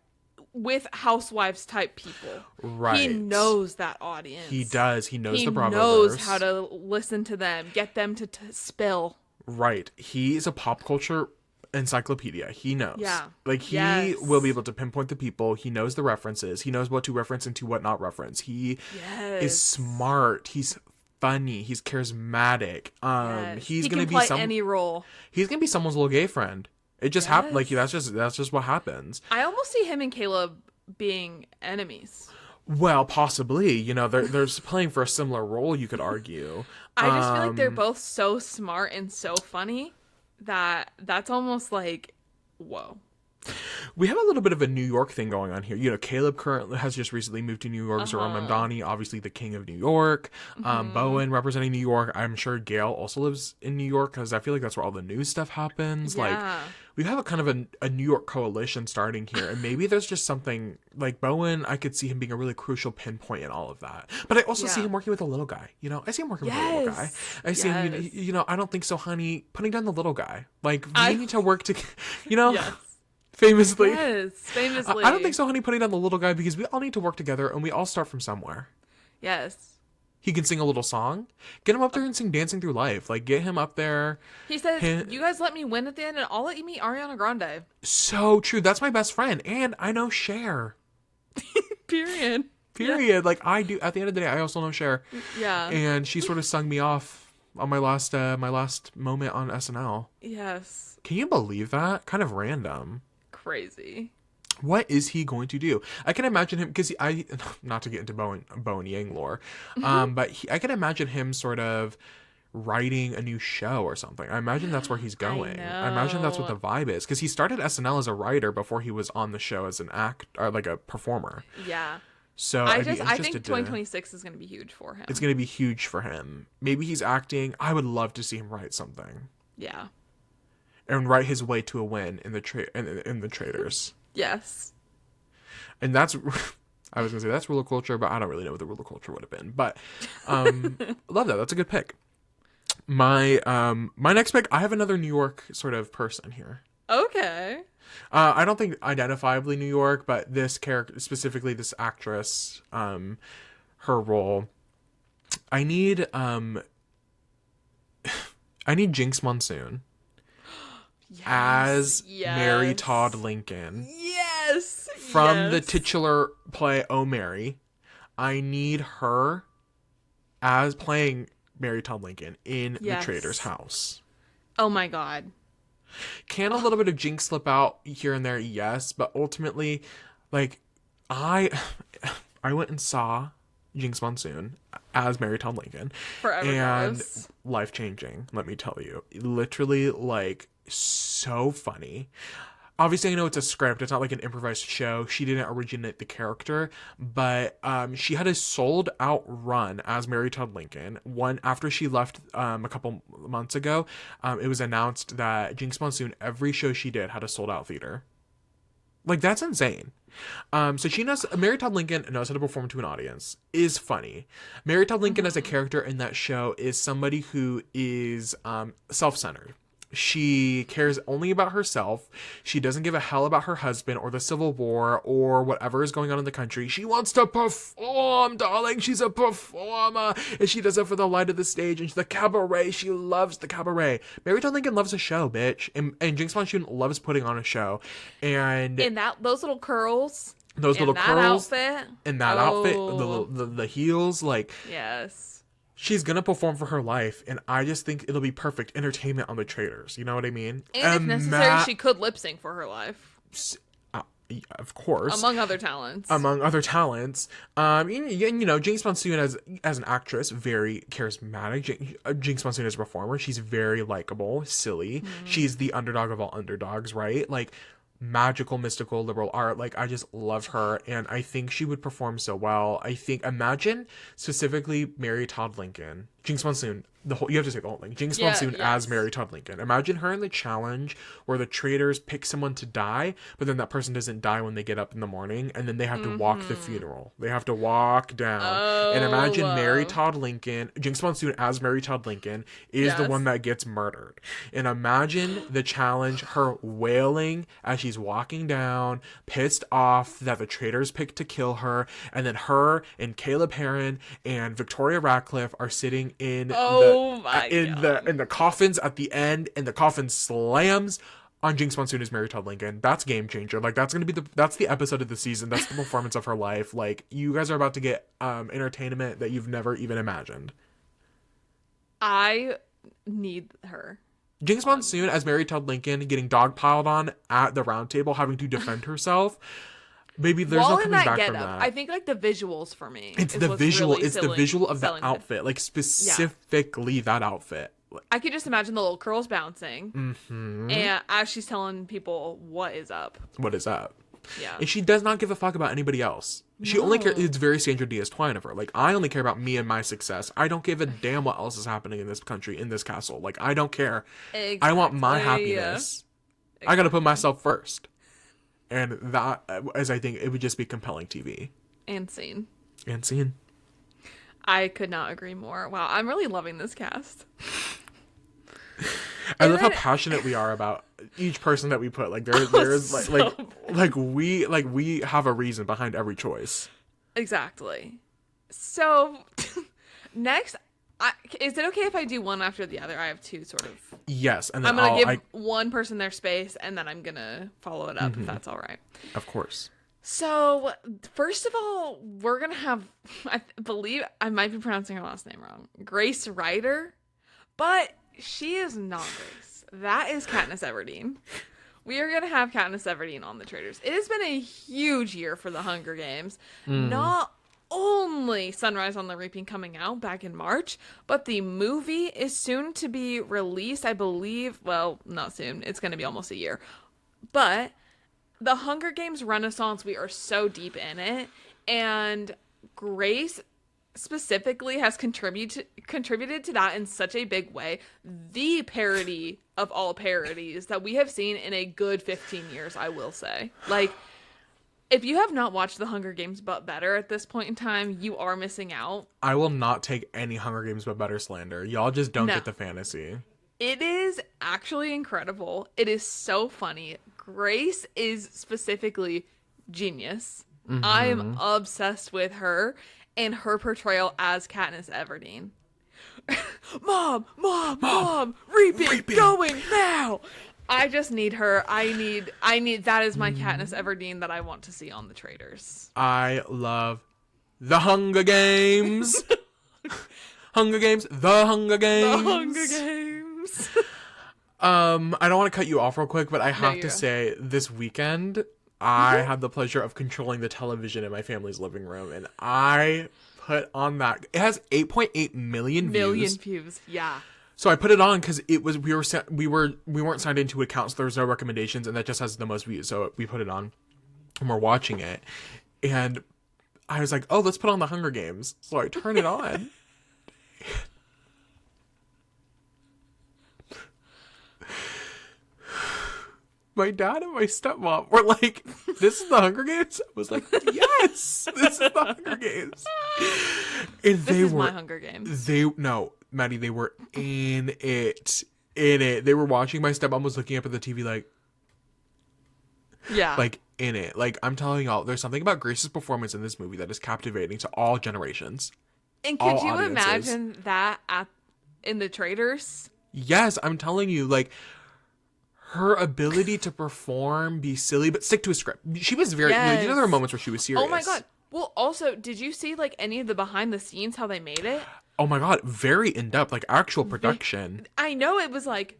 S1: with housewives type people.
S2: Right.
S1: He knows that audience.
S2: He does. He knows the Bravo.
S1: He knows how to listen to them, get them to spill.
S2: Right. He's a pop culture encyclopedia. He knows.
S1: Yeah.
S2: Like, he will be able to pinpoint the people. He knows the references. He knows what to reference and to what not reference. He is smart. He's funny. He's charismatic. He's going to be
S1: any role.
S2: He's going to be someone's little gay friend. It just happened. Like, that's just what happens.
S1: I almost see him and Caleb being enemies.
S2: Well, possibly. You know, they're playing for a similar role, you could argue.
S1: I just feel like they're both so smart and so funny that's almost like, whoa.
S2: We have a little bit of a New York thing going on here. You know, Caleb currently has just recently moved to New York. Zohran mamdani, obviously the king of New York. Bowen representing New York. I'm sure Gayle also lives in New York because I feel like that's where all the news stuff happens.
S1: Yeah.
S2: Like, we have a kind of a New York coalition starting here. And maybe there's just something like Bowen. I could see him being a really crucial pinpoint in all of that. But I also see him working with a little guy. You know, I see him working with a little guy. I see him, you know, I don't think so, honey, putting down the little guy. Like, we need to work together, you know? Famously.
S1: Yes, famously.
S2: I don't think so, honey, putting down the little guy because we all need to work together and we all start from somewhere.
S1: Yes.
S2: He can sing a little song. Get him up there and sing Dancing Through Life. Like, get him up there.
S1: He says, you guys let me win at the end and I'll let you meet Ariana Grande.
S2: So true. That's my best friend. And I know Cher.
S1: Period.
S2: Yeah. Like, I do. At the end of the day, I also know Cher.
S1: Yeah.
S2: And she sort of sung me off on my last moment on SNL.
S1: Yes.
S2: Can you believe that? Kind of random.
S1: Crazy.
S2: What is he going to do? I can imagine him because not to get into Bowen Yang lore, but I can imagine him sort of writing a new show or something. I imagine that's where he's going. I imagine that's what the vibe is because he started SNL as a writer before he was on the show as an act or like a performer.
S1: Yeah.
S2: So
S1: I think 2026 is going to be huge for him.
S2: It's going to be huge for him. Maybe he's acting. I would love to see him write something.
S1: Yeah.
S2: And write his way to a win in the Traitors.
S1: Yes.
S2: And that's, I was gonna say that's ruler culture, but I don't really know what the ruler culture would have been. But love that. That's a good pick. My next pick, I have another New York sort of person here.
S1: Okay.
S2: I don't think identifiably New York, but this character, specifically this actress, her role. I need Jinx Monsoon. As Mary Todd Lincoln.
S1: Yes.
S2: From the titular play Oh Mary. I need her as playing Mary Todd Lincoln in the Traitors' house.
S1: Oh my God.
S2: Can a little bit of Jinx slip out here and there? Yes. But ultimately, like, I went and saw Jinx Monsoon as Mary Todd Lincoln.
S1: Forever
S2: and
S1: knows.
S2: Life-changing, let me tell you. Literally, like, so funny. obviously I know it's a script. It's not like an improvised show. She didn't originate the character, but she had a sold out run as Mary Todd Lincoln. One after she left a couple months ago, it was announced that Jinx Monsoon, every show she did had a sold out theater. Like, that's insane. So she knows, Mary Todd Lincoln knows how to perform to an audience, is funny. Mary Todd Lincoln as a character in that show is somebody who is self-centered. She cares only about herself. She doesn't give a hell about her husband or the Civil War or whatever is going on in the country. She wants to perform, darling. She's a performer. And she does it for the light of the stage and the cabaret. She loves the cabaret. Mary Todd Lincoln loves a show, bitch. And Jinx Monsoon loves putting on a show. And
S1: in those little curls.
S2: Those little curls.
S1: Outfit.
S2: In that outfit. The heels. Like,
S1: yes.
S2: She's gonna perform for her life, and I just think it'll be perfect entertainment on the Traitors. You know what I mean?
S1: And if necessary, she could lip sync for her life.
S2: Of course.
S1: Among other talents.
S2: You know, Jinx Monsoon as an actress, very charismatic. Jinx Monsoon as a performer, she's very likable, silly. Mm-hmm. She's the underdog of all underdogs, right? Like, magical, mystical, liberal art. Like, I just love her, and I think she would perform so well. Imagine specifically Mary Todd Lincoln, Jinx Monsoon, you have to say the whole thing. Jinx Monsoon as Mary Todd Lincoln. Imagine her in the challenge where the Traitors pick someone to die, but then that person doesn't die when they get up in the morning, and then they have to walk the funeral. They have to walk down. And imagine Mary Todd Lincoln, Jinx Monsoon as Mary Todd Lincoln is the one that gets murdered. And imagine the challenge, her wailing as she's walking down, pissed off that the Traitors picked to kill her, and then her and Caleb Heron and Victoria Ratliff are sitting in the coffins at the end, and the coffin slams on Jinx Monsoon as Mary Todd Lincoln. That's game changer. Like, that's gonna be that's the episode of the season. That's the performance of her life. Like, you guys are about to get entertainment that you've never even imagined.
S1: I need her.
S2: Jinx Monsoon as Mary Todd Lincoln getting dogpiled on at the round table, having to defend herself. Baby, there's no coming back from that.
S1: I think, like, the visuals for me.
S2: It's the visual. It's the visual of that outfit. Like, specifically that outfit.
S1: I could just imagine the little curls bouncing. Mm-hmm. And as she's telling people what is up.
S2: What is up.
S1: Yeah.
S2: And she does not give a fuck about anybody else. She only cares. It's very Sandra Diaz-Twine of her. Like, I only care about me and my success. I don't give a damn what else is happening in this country, in this castle. Like, I don't care. Exactly. I want my happiness. Exactly. I gotta put myself first. And that, as I think, it would just be compelling TV.
S1: And scene.
S2: I
S1: could not agree more. Wow, I'm really loving this cast.
S2: I love how passionate we are about each person that we put. Like, there's we have a reason behind every choice.
S1: Exactly. So next, is it okay if I do one after the other? I have two sort of.
S2: Yes, and then
S1: I'm gonna give one person their space, and then I'm gonna follow it up if that's all right.
S2: Of course.
S1: So first of all, we're gonna have, I believe I might be pronouncing her last name wrong, Grace Ryder, but she is not Grace. That is Katniss Everdeen. We are gonna have Katniss Everdeen on the Traitors. It has been a huge year for the Hunger Games. Not only Sunrise on the Reaping coming out back in March, but the movie is soon to be released, I believe. Well, not soon. It's going to be almost a year. But the Hunger Games Renaissance, we are so deep in it. And Grace specifically has contributed to that in such a big way. The parody of all parodies that we have seen in a good 15 years, I will say. Like, if you have not watched The Hunger Games But Better at this point in time, you are missing out.
S2: I will not take any Hunger Games But Better slander. Y'all just don't get the fantasy.
S1: It is actually incredible. It is so funny. Grace is specifically genius. Mm-hmm. I'm obsessed with her and her portrayal as Katniss Everdeen. Mom, reaping, going now. I just need her. I need that is my Katniss Everdeen that I want to see on the Traitors.
S2: I love the Hunger Games. Hunger Games. The Hunger Games. I don't want to cut you off real quick, but I have to say this weekend I had the pleasure of controlling the television in my family's living room, and I put on that. It has 8.8 million views.
S1: Yeah.
S2: So I put it on because it was we weren't signed into an account, so there was no recommendations, and that just has the most views. So we put it on, and we're watching it, and I was like, "Oh, let's put on the Hunger Games." So I turn it on. My dad and my stepmom were like, "This is the Hunger Games?" I was like, "Yes, this is the Hunger Games." And
S1: This is my Hunger Games.
S2: Maddie, they were in it. They were watching. My stepmom was looking up at the TV like,
S1: yeah,
S2: like in it. Like, I'm telling y'all, there's something about Grace's performance in this movie that is captivating to all generations.
S1: And could
S2: all
S1: you
S2: audiences.
S1: imagine that in the Traitors?
S2: Yes, I'm telling you, like, her ability to perform, be silly, but stick to a script. She was very,
S1: Yes.
S2: there were moments where she was serious.
S1: Oh my god. Well, also, did you see like any of the behind the scenes how they made it?
S2: Oh my god, very in-depth, like actual production.
S1: I know it was like,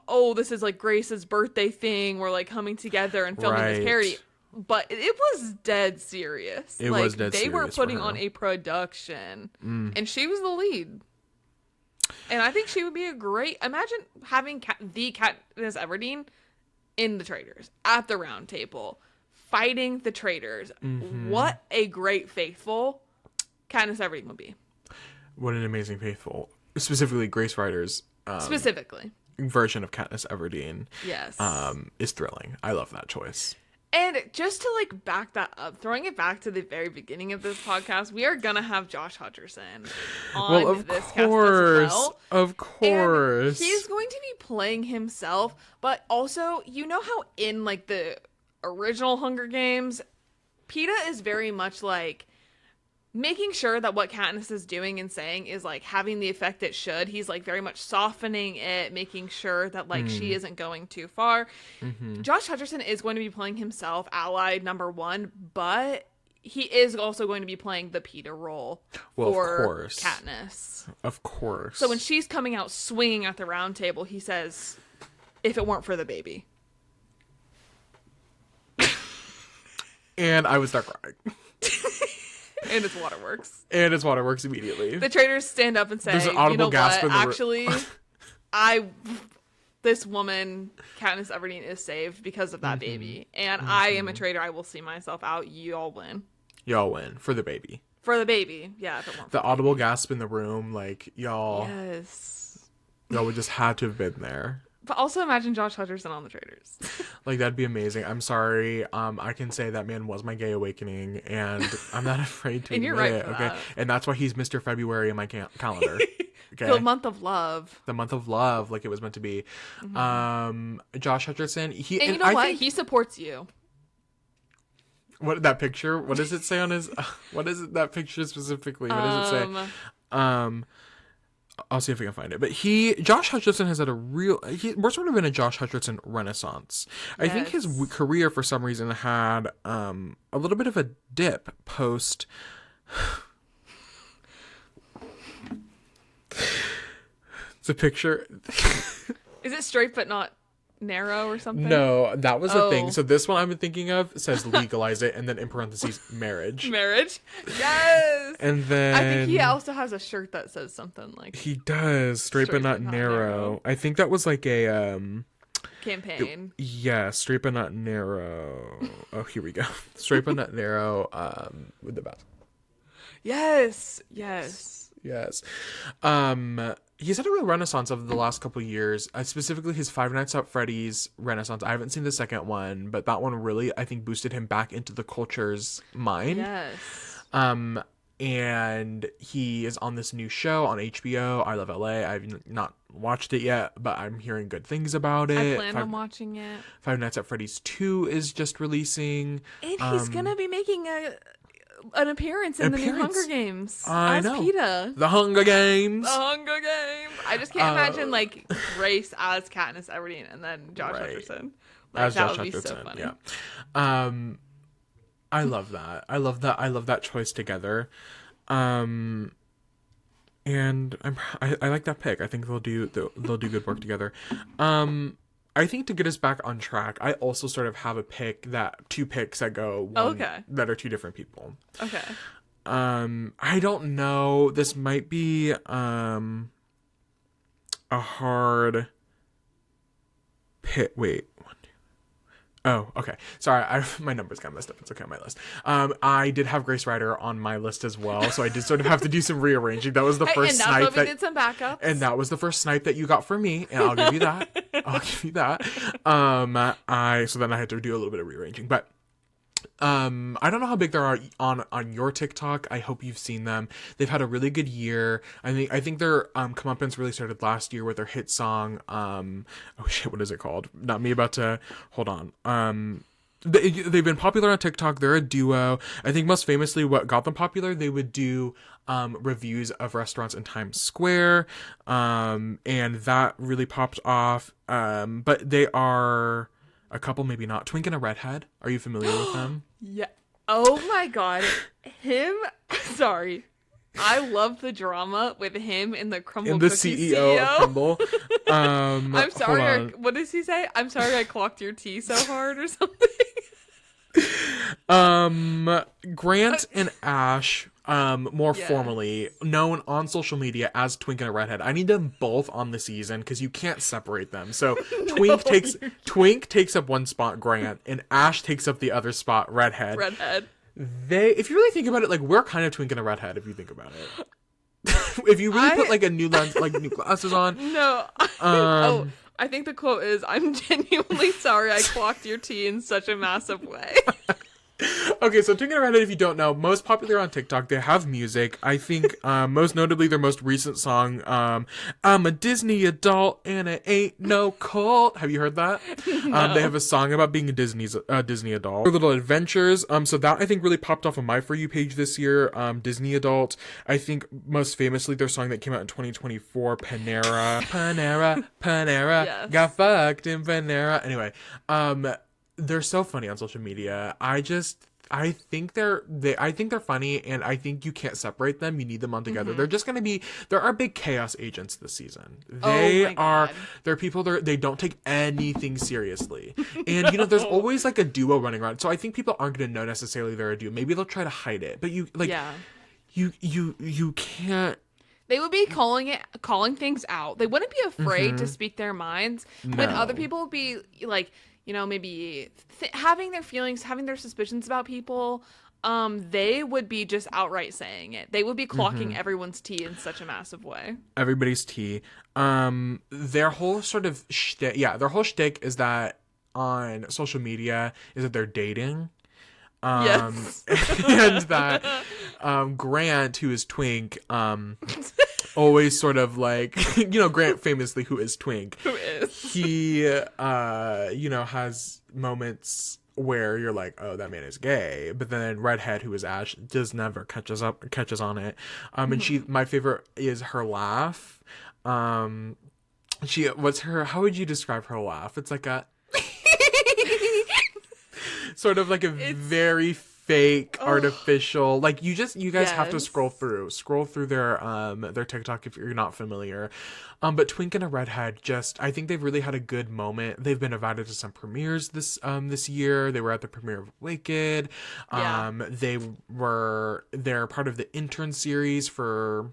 S1: oh, this is like Grace's birthday thing. We're like coming together and filming this parody. But it was dead serious.
S2: It was dead serious.
S1: They were putting
S2: for her.
S1: on a production. And she was the lead. And I think she would be a great... Imagine having the Katniss Everdeen in the Traitors at the round table, fighting the Traitors.
S2: Mm-hmm.
S1: What a great faithful Katniss Everdeen would be.
S2: What an amazing faithful. Specifically, Grace Ryder's
S1: Specifically.
S2: version of Katniss Everdeen.
S1: Yes.
S2: Is thrilling. I love that choice.
S1: And just to like back that up, throwing it back to the very beginning of this podcast, we are gonna have Josh Hutcherson on this cast as well.
S2: Of course.
S1: And he's going to be playing himself, but also, you know how in like the original Hunger Games, Peeta is very much like making sure that what Katniss is doing and saying is like having the effect it should. He's like very much softening it, making sure that like she isn't going too far. Josh Hutcherson is going to be playing himself, ally number one, but he is also going to be playing the Peeta role for Katniss.
S2: Of course.
S1: So when she's coming out swinging at the round table, he says, "If it weren't for the baby."
S2: And I would start crying.
S1: And it's waterworks.
S2: And it's waterworks immediately.
S1: The Traitors stand up and say,
S2: There's an audible
S1: you know
S2: gasp
S1: what,
S2: in the
S1: actually, this woman, Katniss Everdeen, is saved because of that baby. And I am a traitor. I will see myself out. You all win.
S2: Y'all win. For the baby.
S1: For the baby. Yeah, if it weren't for
S2: the audible gasp in the room, like, y'all.
S1: Yes.
S2: Y'all would just had to have been there.
S1: But also imagine Josh Hutcherson on the Traitors.
S2: Like, that'd be amazing. I'm sorry. I can say that man was my gay awakening, and I'm not afraid to
S1: And
S2: admit
S1: you're right
S2: it.
S1: for
S2: Okay,
S1: that.
S2: and that's why he's Mr. February in my calendar. Okay,
S1: The month of love.
S2: the month of love, like it was meant to be. Josh Hutcherson.
S1: And you know what? He supports you.
S2: What that picture? What does it say on his? What is it? That picture specifically? What does it say? I'll see if I can find it. But Josh Hutcherson has had we're sort of in a Josh Hutcherson renaissance. I think his career, for some reason, had a little bit of a dip post. It's a picture.
S1: Is it straight but not narrow or something?
S2: No, that was the thing.
S1: Oh.
S2: So this one I'm thinking of says legalize it, and then in parentheses marriage.
S1: Marriage? Yes!
S2: And then
S1: I think he also has a shirt that says something like
S2: he does straight but not narrow. I think that was like a
S1: campaign.
S2: yeah, straight but not narrow. Oh, here we go. Straight but not narrow. With the best.
S1: Yes.
S2: Yes. He's had a real renaissance over the last couple of years. Specifically, his Five Nights at Freddy's renaissance. I haven't seen the second one, but that one really, I think, boosted him back into the culture's mind.
S1: Yes.
S2: And he is on this new show on HBO, I Love LA. I've not watched it yet, but I'm hearing good things about it.
S1: I plan on watching it.
S2: Five Nights at Freddy's 2 is just releasing.
S1: And he's gonna be making an appearance in the new Hunger Games.
S2: I know.
S1: Peeta.
S2: The Hunger Games.
S1: The Hunger Games. I just can't imagine like Grace as Katniss Everdeen and then Josh Hutcherson. Like,
S2: as
S1: that
S2: Josh
S1: would be
S2: Hutcherson,
S1: so funny.
S2: Yeah. I love that. I love that choice together. And I like that pick. I think they'll do good work together. I think to get us back on track, I also sort of have two picks that go that are two different people.
S1: Okay.
S2: I don't know. This might be a hard pit. Wait. Oh, okay. Sorry, my numbers got messed up. It's okay on my list. I did have Grace Ryder on my list as well, so I did sort of have to do some rearranging. That was the first
S1: and
S2: snipe
S1: we did some backups.
S2: And that was the first snipe that you got from me, and I'll give you that. I'll give you that. So then I had to do a little bit of rearranging, but I don't know how big they are on your TikTok. I hope you've seen them. They've had a really good year. I think their comeuppance really started last year with their hit song. Oh shit, what is it called? Not me about to hold on. They've been popular on TikTok. They're a duo. I think most famously what got them popular, they would do reviews of restaurants in Times Square, and that really popped off. But they are a couple, maybe not. Twink and a Redhead. Are you familiar with them?
S1: Yeah. Oh my god. Him. Sorry. I love the drama with him in the Crumble
S2: In the
S1: Cookie
S2: CEO of Crumble.
S1: I'm sorry. What does he say? I'm sorry I clocked your tea so hard or something.
S2: Grant and Ash, more formally known on social media as Twink and a Redhead. I need them both on the season because you can't separate them. So Twink takes up one spot, Grant, and Ash takes up the other spot, Redhead. If you really think about it, like, we're kind of Twink and a Redhead if you think about it. If you really put like a new lens, like new glasses on.
S1: No. I think the quote is, "I'm genuinely sorry I clocked your tea in such a massive way."
S2: Okay, so Twink and a Redhead, if you don't know, most popular on TikTok. They have music. I think most notably their most recent song, "I'm a Disney adult and it ain't no cult." Have you heard that? No. They have a song about being a Disney adult. Their little adventures. So that I think really popped off on my For You page this year. Disney adult. I think most famously their song that came out in 2024, Panera. Panera. Yes. Got fucked in Panera. Anyway, they're so funny on social media. I think they're funny, and I think you can't separate them. You need them on together. Mm-hmm. There are big chaos agents this season. They're people they don't take anything seriously. And there's always like a duo running around. So I think people aren't going to know necessarily they're a duo. Maybe they'll try to hide it. But you can't.
S1: They would be calling things out. They wouldn't be afraid to speak their minds when other people would be like, maybe having their feelings, having their suspicions about people. They would be just outright saying it. They would be clocking everyone's tea in such a massive way. Everybody's tea.
S2: Their whole sort of shtick is that on social media is that they're dating.
S1: Yes.
S2: And that Grant, who is Twink, always sort of like, Grant famously, who is Twink, he has moments where you're like, oh, that man is gay, but then Redhead, who is Ash, just never catches on it. And my favorite is her laugh. How would you describe her laugh? It's like a sort of like very fake, artificial. Like you guys have to scroll through their TikTok if you're not familiar. But Twink and a Redhead, I think they've really had a good moment. They've been invited to some premieres this year. They were at the premiere of Wicked. They're part of the intern series for.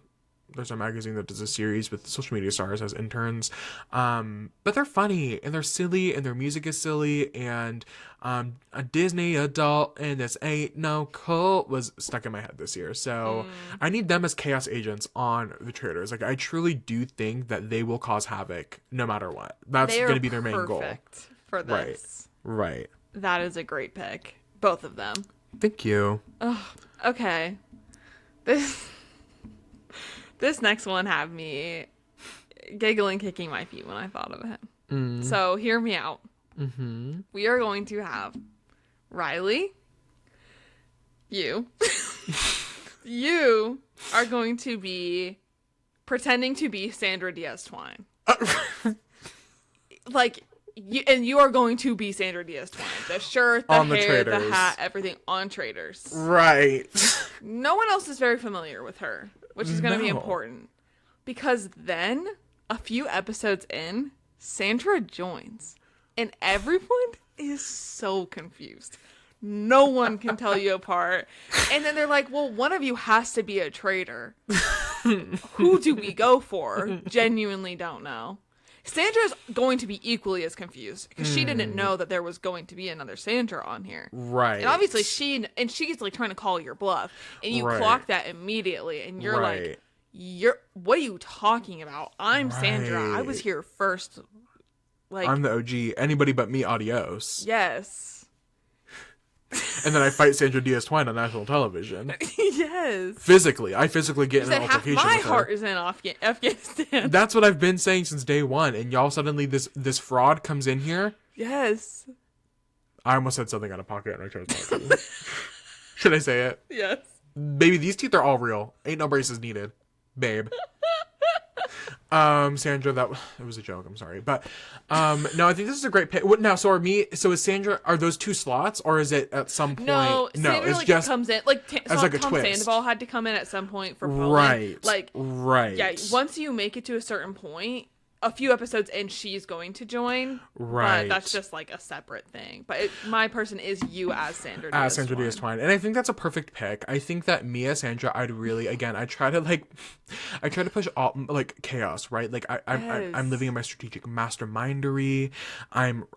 S2: There's a magazine that does a series with social media stars as interns. But they're funny and they're silly and their music is silly, and a Disney adult and this ain't no cult was stuck in my head this year. So I need them as chaos agents on the Traitors. Like, I truly do think that they will cause havoc no matter what. That's going to be their main goal.
S1: Perfect for this.
S2: Right.
S1: That is a great pick. Both of them.
S2: Thank you.
S1: Oh, okay. This next one had me giggling, kicking my feet when I thought of him. So hear me out. We are going to have Riley. You are going to be pretending to be Sandra Diaz-Twine. You are going to be Sandra Diaz-Twine. The shirt, the hair, the hat, everything on Traitors.
S2: Right.
S1: No one else is very familiar with her, which is going to be important. Because then, a few episodes in, Sandra joins. And everyone is so confused. No one can tell you apart. And then they're like, well, one of you has to be a traitor. who do we go for? Genuinely don't know. Sandra's going to be equally as confused because she didn't know that there was going to be another Sandra on here.
S2: Right.
S1: And obviously she's like trying to call your bluff, and you clock that immediately, and you're like, what are you talking about? I'm Sandra. I was here first. Like,
S2: I'm the OG. Anybody but me, adios.
S1: Yes.
S2: And then I fight Sandra Diaz-Twine on national television.
S1: Yes.
S2: I physically get in an altercation
S1: half my
S2: with her.
S1: heart is in Afghanistan.
S2: That's what I've been saying since day one, and y'all suddenly this fraud comes in here.
S1: Yes.
S2: I almost said something out of pocket and I chose not to. Should I say it?
S1: Yes.
S2: Baby, these teeth are all real. Ain't no braces needed. Babe. Sandra, it was a joke, I'm sorry. But no, I think this is a great pick. So is Sandra, are those two slots, or is it at some point?
S1: No, Sandra,
S2: it's
S1: like,
S2: just
S1: comes in like
S2: as like a
S1: Tom
S2: twist.
S1: Sandoval had to come in at some point for Bowen.
S2: Right.
S1: Yeah, once you make it to a certain point, a few episodes in, she's going to join.
S2: Right.
S1: But that's just like a separate thing. But my person is you as Sandra Diaz-Twine.
S2: As Sandra Diaz-Twine. And I think that's a perfect pick. I think that me as Sandra, I try to push all like chaos, right? Like I'm living in my strategic mastermindery. I'm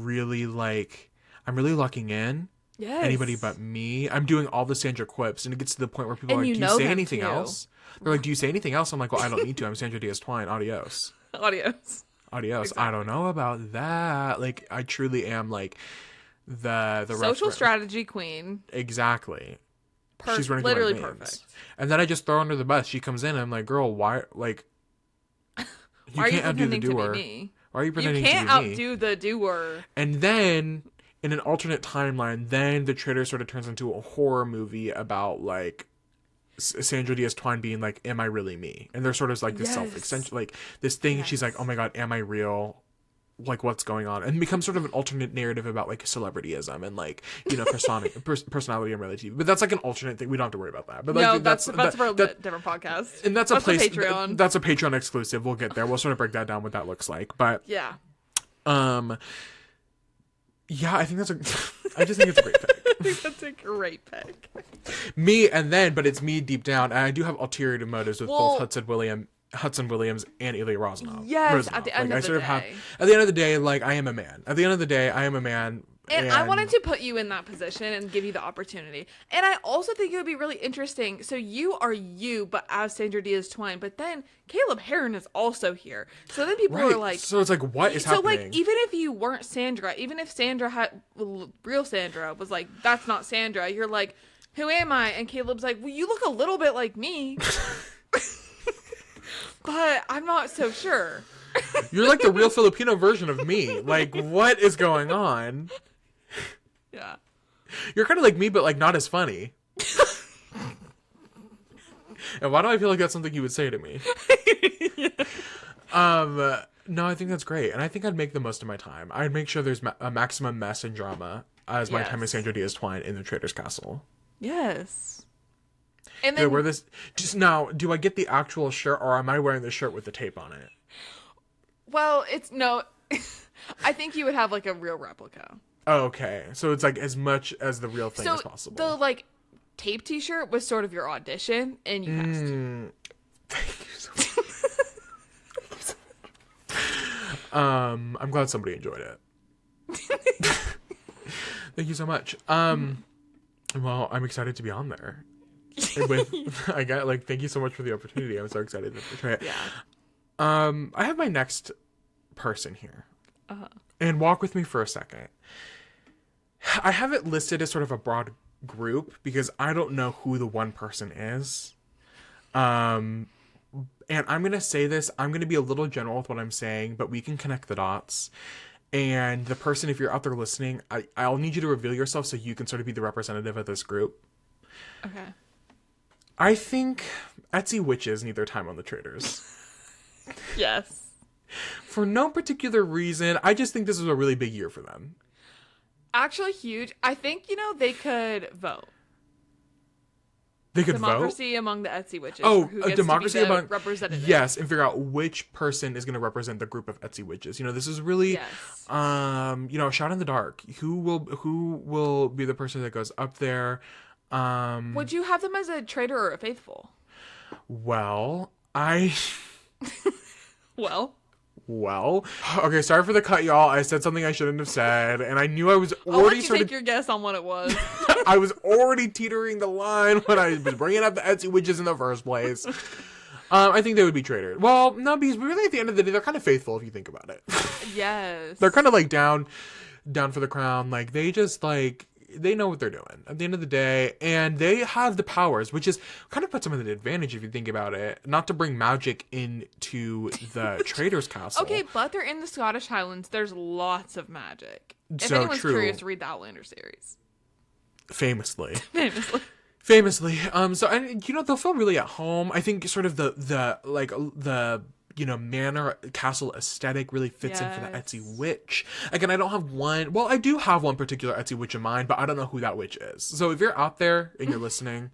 S2: really locking in.
S1: Yes.
S2: Anybody but me. I'm doing all the Sandra quips, and it gets to the point where people are like, do you say anything else? They're like, do you say anything else? I'm like, well, I don't need to. I'm Sandra Diaz-Twine. Adios.
S1: Adios.
S2: Exactly. I don't know about that. Like, I truly am like the
S1: social strategy queen.
S2: Exactly. She's running
S1: literally
S2: through my veins.
S1: perfect.
S2: And then I just throw her under the bus. She comes in and I'm like, girl, why? Like,
S1: why
S2: can't outdo the doer. Why are you pretending to be me?
S1: You can't outdo the doer.
S2: And then in an alternate timeline, then the Traitors sort of turns into a horror movie about like Sandra Diaz-Twine being like, am I really me? And there's sort of like this self-extension, like this thing. Yes. She's like, oh my God, am I real? Like, what's going on? And it becomes sort of an alternate narrative about like celebrityism and like, you know, personality and reality. But that's like an alternate thing. We don't have to worry about that. But like,
S1: no, that's for a different podcast.
S2: And that's a
S1: Patreon.
S2: That's a Patreon exclusive. We'll get there. We'll sort of break that down, what that looks like. But
S1: yeah.
S2: Yeah, I think I just think it's a great pick.
S1: I think that's a great pick.
S2: But it's me deep down, and I do have ulterior motives with both Hudson Williams and Ilya Rosanov.
S1: Yes, at the end of the day.
S2: At the end of the day, like, I am a man. At the end of the day, I am a man.
S1: And I wanted to put you in that position and give you the opportunity. And I also think it would be really interesting. So you are you, but as Sandra Diaz-Twine. But then Caleb Heron is also here. So then people are like...
S2: So it's like, what is happening?
S1: So like, even if you weren't Sandra, even if real Sandra was like, that's not Sandra, you're like, who am I? And Caleb's like, well, you look a little bit like me. But I'm not so sure.
S2: You're like the real Filipino version of me. Like, what is going on?
S1: Yeah.
S2: You're kind of like me, but like not as funny. And why do I feel like that's something you would say to me? Yeah. No, I think that's great. And I think I'd make the most of my time. I'd make sure there's a maximum mess and drama as my time as Sandra Diaz-Twine in the Traitors Castle.
S1: Yes. And then...
S2: wear this... Just now, do I get the actual shirt, or am I wearing the shirt with the tape on it?
S1: Well, no... I think you would have like a real replica.
S2: Oh, okay. So it's like as much as the real thing as possible.
S1: The like tape t-shirt was sort of your audition, and you passed.
S2: Thank you so much. I'm glad somebody enjoyed it. Thank you so much. Well, I'm excited to be on there. Thank you so much for the opportunity. I'm so excited to portray it.
S1: Yeah.
S2: I have my next person here.
S1: Uh-huh.
S2: And walk with me for a second. I have it listed as sort of a broad group because I don't know who the one person is. And I'm going to say this. I'm going to be a little general with what I'm saying, but we can connect the dots. And the person, if you're out there listening, I'll need you to reveal yourself so you can sort of be the representative of this group.
S1: Okay.
S2: I think Etsy witches need their time on the Traitors.
S1: Yes.
S2: For no particular reason. I just think this was a really big year for them.
S1: Actually huge. I think, they could vote.
S2: They could
S1: democracy
S2: vote?
S1: among the Etsy witches.
S2: Oh,
S1: who
S2: a
S1: gets
S2: democracy
S1: to be the
S2: among...
S1: representative.
S2: Yes, and figure out which person is going to represent the group of Etsy witches. This is really...
S1: Yes.
S2: Shot in the dark. Who will be the person that goes up there?
S1: Would you have them as a traitor or a faithful?
S2: Well,
S1: Well,
S2: okay, sorry for the cut, y'all. I said something I shouldn't have said, and I knew I was
S1: I'll let
S2: already
S1: you
S2: sort
S1: take
S2: of...
S1: your guess on what it was.
S2: I was already teetering the line when I was bringing up the Etsy witches in the first place. I think they would be traitors. Well, no, because really at the end of the day, they're kind of faithful if you think about it.
S1: Yes.
S2: They're kind of like down for the crown. Like, they just like... They know what they're doing at the end of the day, and they have the powers, which is kind of puts them at an advantage if you think about it. Not to bring magic into the Traitors' castle.
S1: Okay, but they're in the Scottish Highlands. There's lots of magic. If
S2: So
S1: anyone's
S2: true.
S1: curious, read the Outlander series.
S2: Famously.
S1: Famously.
S2: So, and you know, they'll feel really at home. I think sort of the you know, manor castle aesthetic really fits in for the Etsy witch. Again, I don't have one. Well, I do have one particular Etsy witch in mind, but I don't know who that witch is. So if you're out there and you're listening,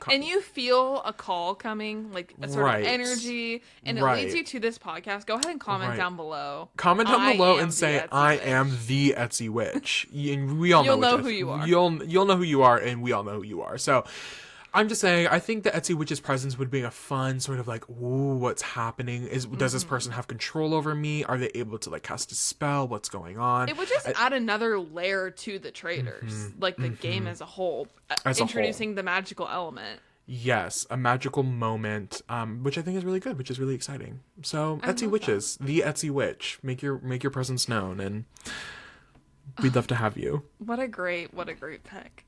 S1: and you feel a call coming, like a sort of energy, and it leads you to this podcast, go ahead and comment down below.
S2: Comment down below and say, I am the Etsy witch. And we all
S1: You'll know who you are.
S2: You'll know who you are, and we all know who you are. So I'm just saying, I think the Etsy witch's presence would be a fun sort of like, ooh, what's happening? Does this person have control over me? Are they able to like cast a spell? What's going on?
S1: It would just add another layer to the Traitors, like the game as a whole, introducing the magical element.
S2: Yes, a magical moment, which I think is really good, which is really exciting. So Etsy witches, the Etsy witch, make your presence known, and we'd love to have you. What a great pick.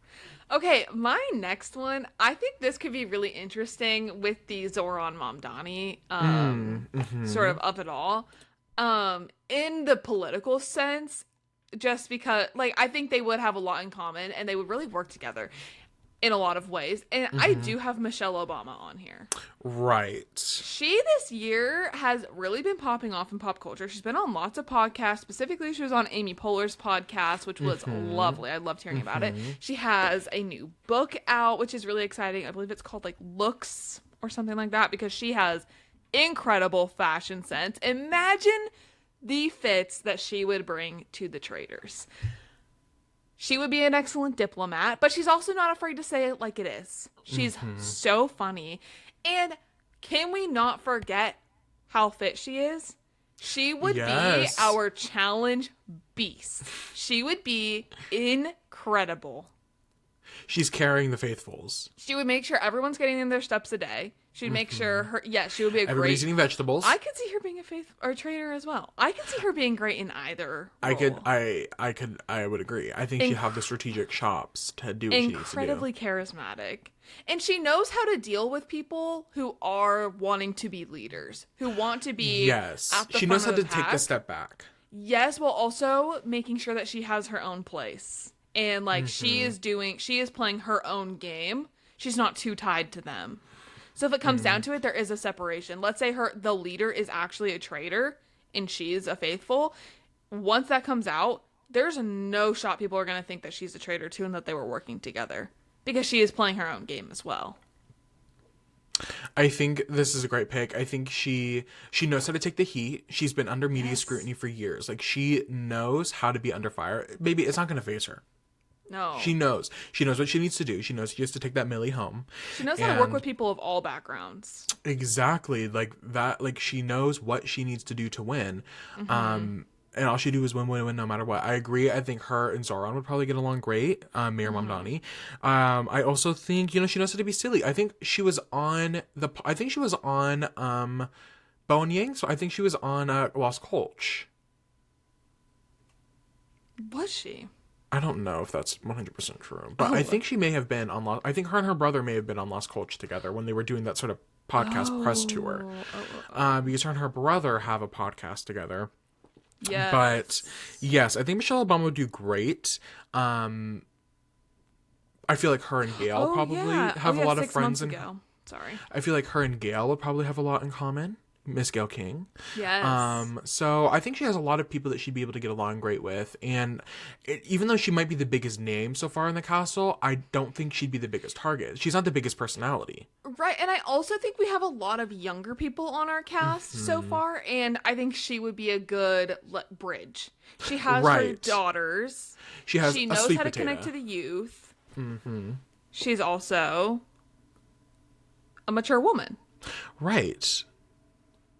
S1: Okay, my next one, I think this could be really interesting with the Zohran mamdani sort of it all. In the political sense, just because, like, I think they would have a lot in common and they would really work together in a lot of ways. And I do have Michelle Obama on here.
S2: Right.
S1: She this year has really been popping off in pop culture. She's been on lots of podcasts. Specifically, she was on Amy Poehler's podcast, which was lovely. I loved hearing about it. She has a new book out, which is really exciting. I believe it's called like Looks or something like that, because she has incredible fashion sense. Imagine the fits that she would bring to the Traitors. She would be an excellent diplomat, but she's also not afraid to say it like it is. She's so funny. And can we not forget how fit she is? She would be our challenge beast. She would be incredible.
S2: She's carrying the faithfuls.
S1: She would make sure everyone's getting in their steps a day. She'd make sure she would be a
S2: Everybody's eating vegetables.
S1: I could see her being a traitor as well. I could see her being great in either role.
S2: I would agree. I think she'd have the strategic chops to do what she needs to do.
S1: Incredibly charismatic. And she knows how to deal with people who are wanting to be leaders, who want to be at the
S2: she knows how
S1: front
S2: to
S1: of the
S2: take
S1: pack.
S2: a step back.
S1: Yes, while also making sure that she has her own place. And like she is playing her own game. She's not too tied to them. So if it comes down to it, there is a separation. Let's say the leader is actually a traitor and she's a faithful. Once that comes out, there's no shot people are going to think that she's a traitor too and that they were working together, because she is playing her own game as well.
S2: I think this is a great pick. I think she knows how to take the heat. She's been under media scrutiny for years. Like, she knows how to be under fire. Baby, it's not going to faze her.
S1: No.
S2: She knows. She knows what she needs to do. She knows she has to take that Millie home.
S1: She knows how to work with people of all backgrounds.
S2: Exactly. Like that. Like, she knows what she needs to do to win. And all she do is win no matter what. I agree. I think her and Zohran would probably get along great. Mayor Mamdani. I also think, she knows how to be silly. I think she was on Bowen Yang. So I think she was on Lost Colch.
S1: Was she?
S2: I don't know if that's 100% true, but I think she may have been on Lost. I think her and her brother may have been on Lost Colch together when they were doing that sort of podcast press tour. Because her and her brother have a podcast together.
S1: Yes.
S2: But yes, I think Michelle Obama would do great. I feel like her and Gayle probably have a lot of friends. I feel like her and Gayle would probably have a lot in common. Miss Gayle King.
S1: Yes.
S2: So I think she has a lot of people that she'd be able to get along great with. And even though she might be the biggest name so far in the castle, I don't think she'd be the biggest target. She's not the biggest personality.
S1: Right. And I also think we have a lot of younger people on our cast so far. And I think she would be a good bridge. She has her daughters.
S2: She knows
S1: how to connect to the youth. She's also a mature woman.
S2: Right.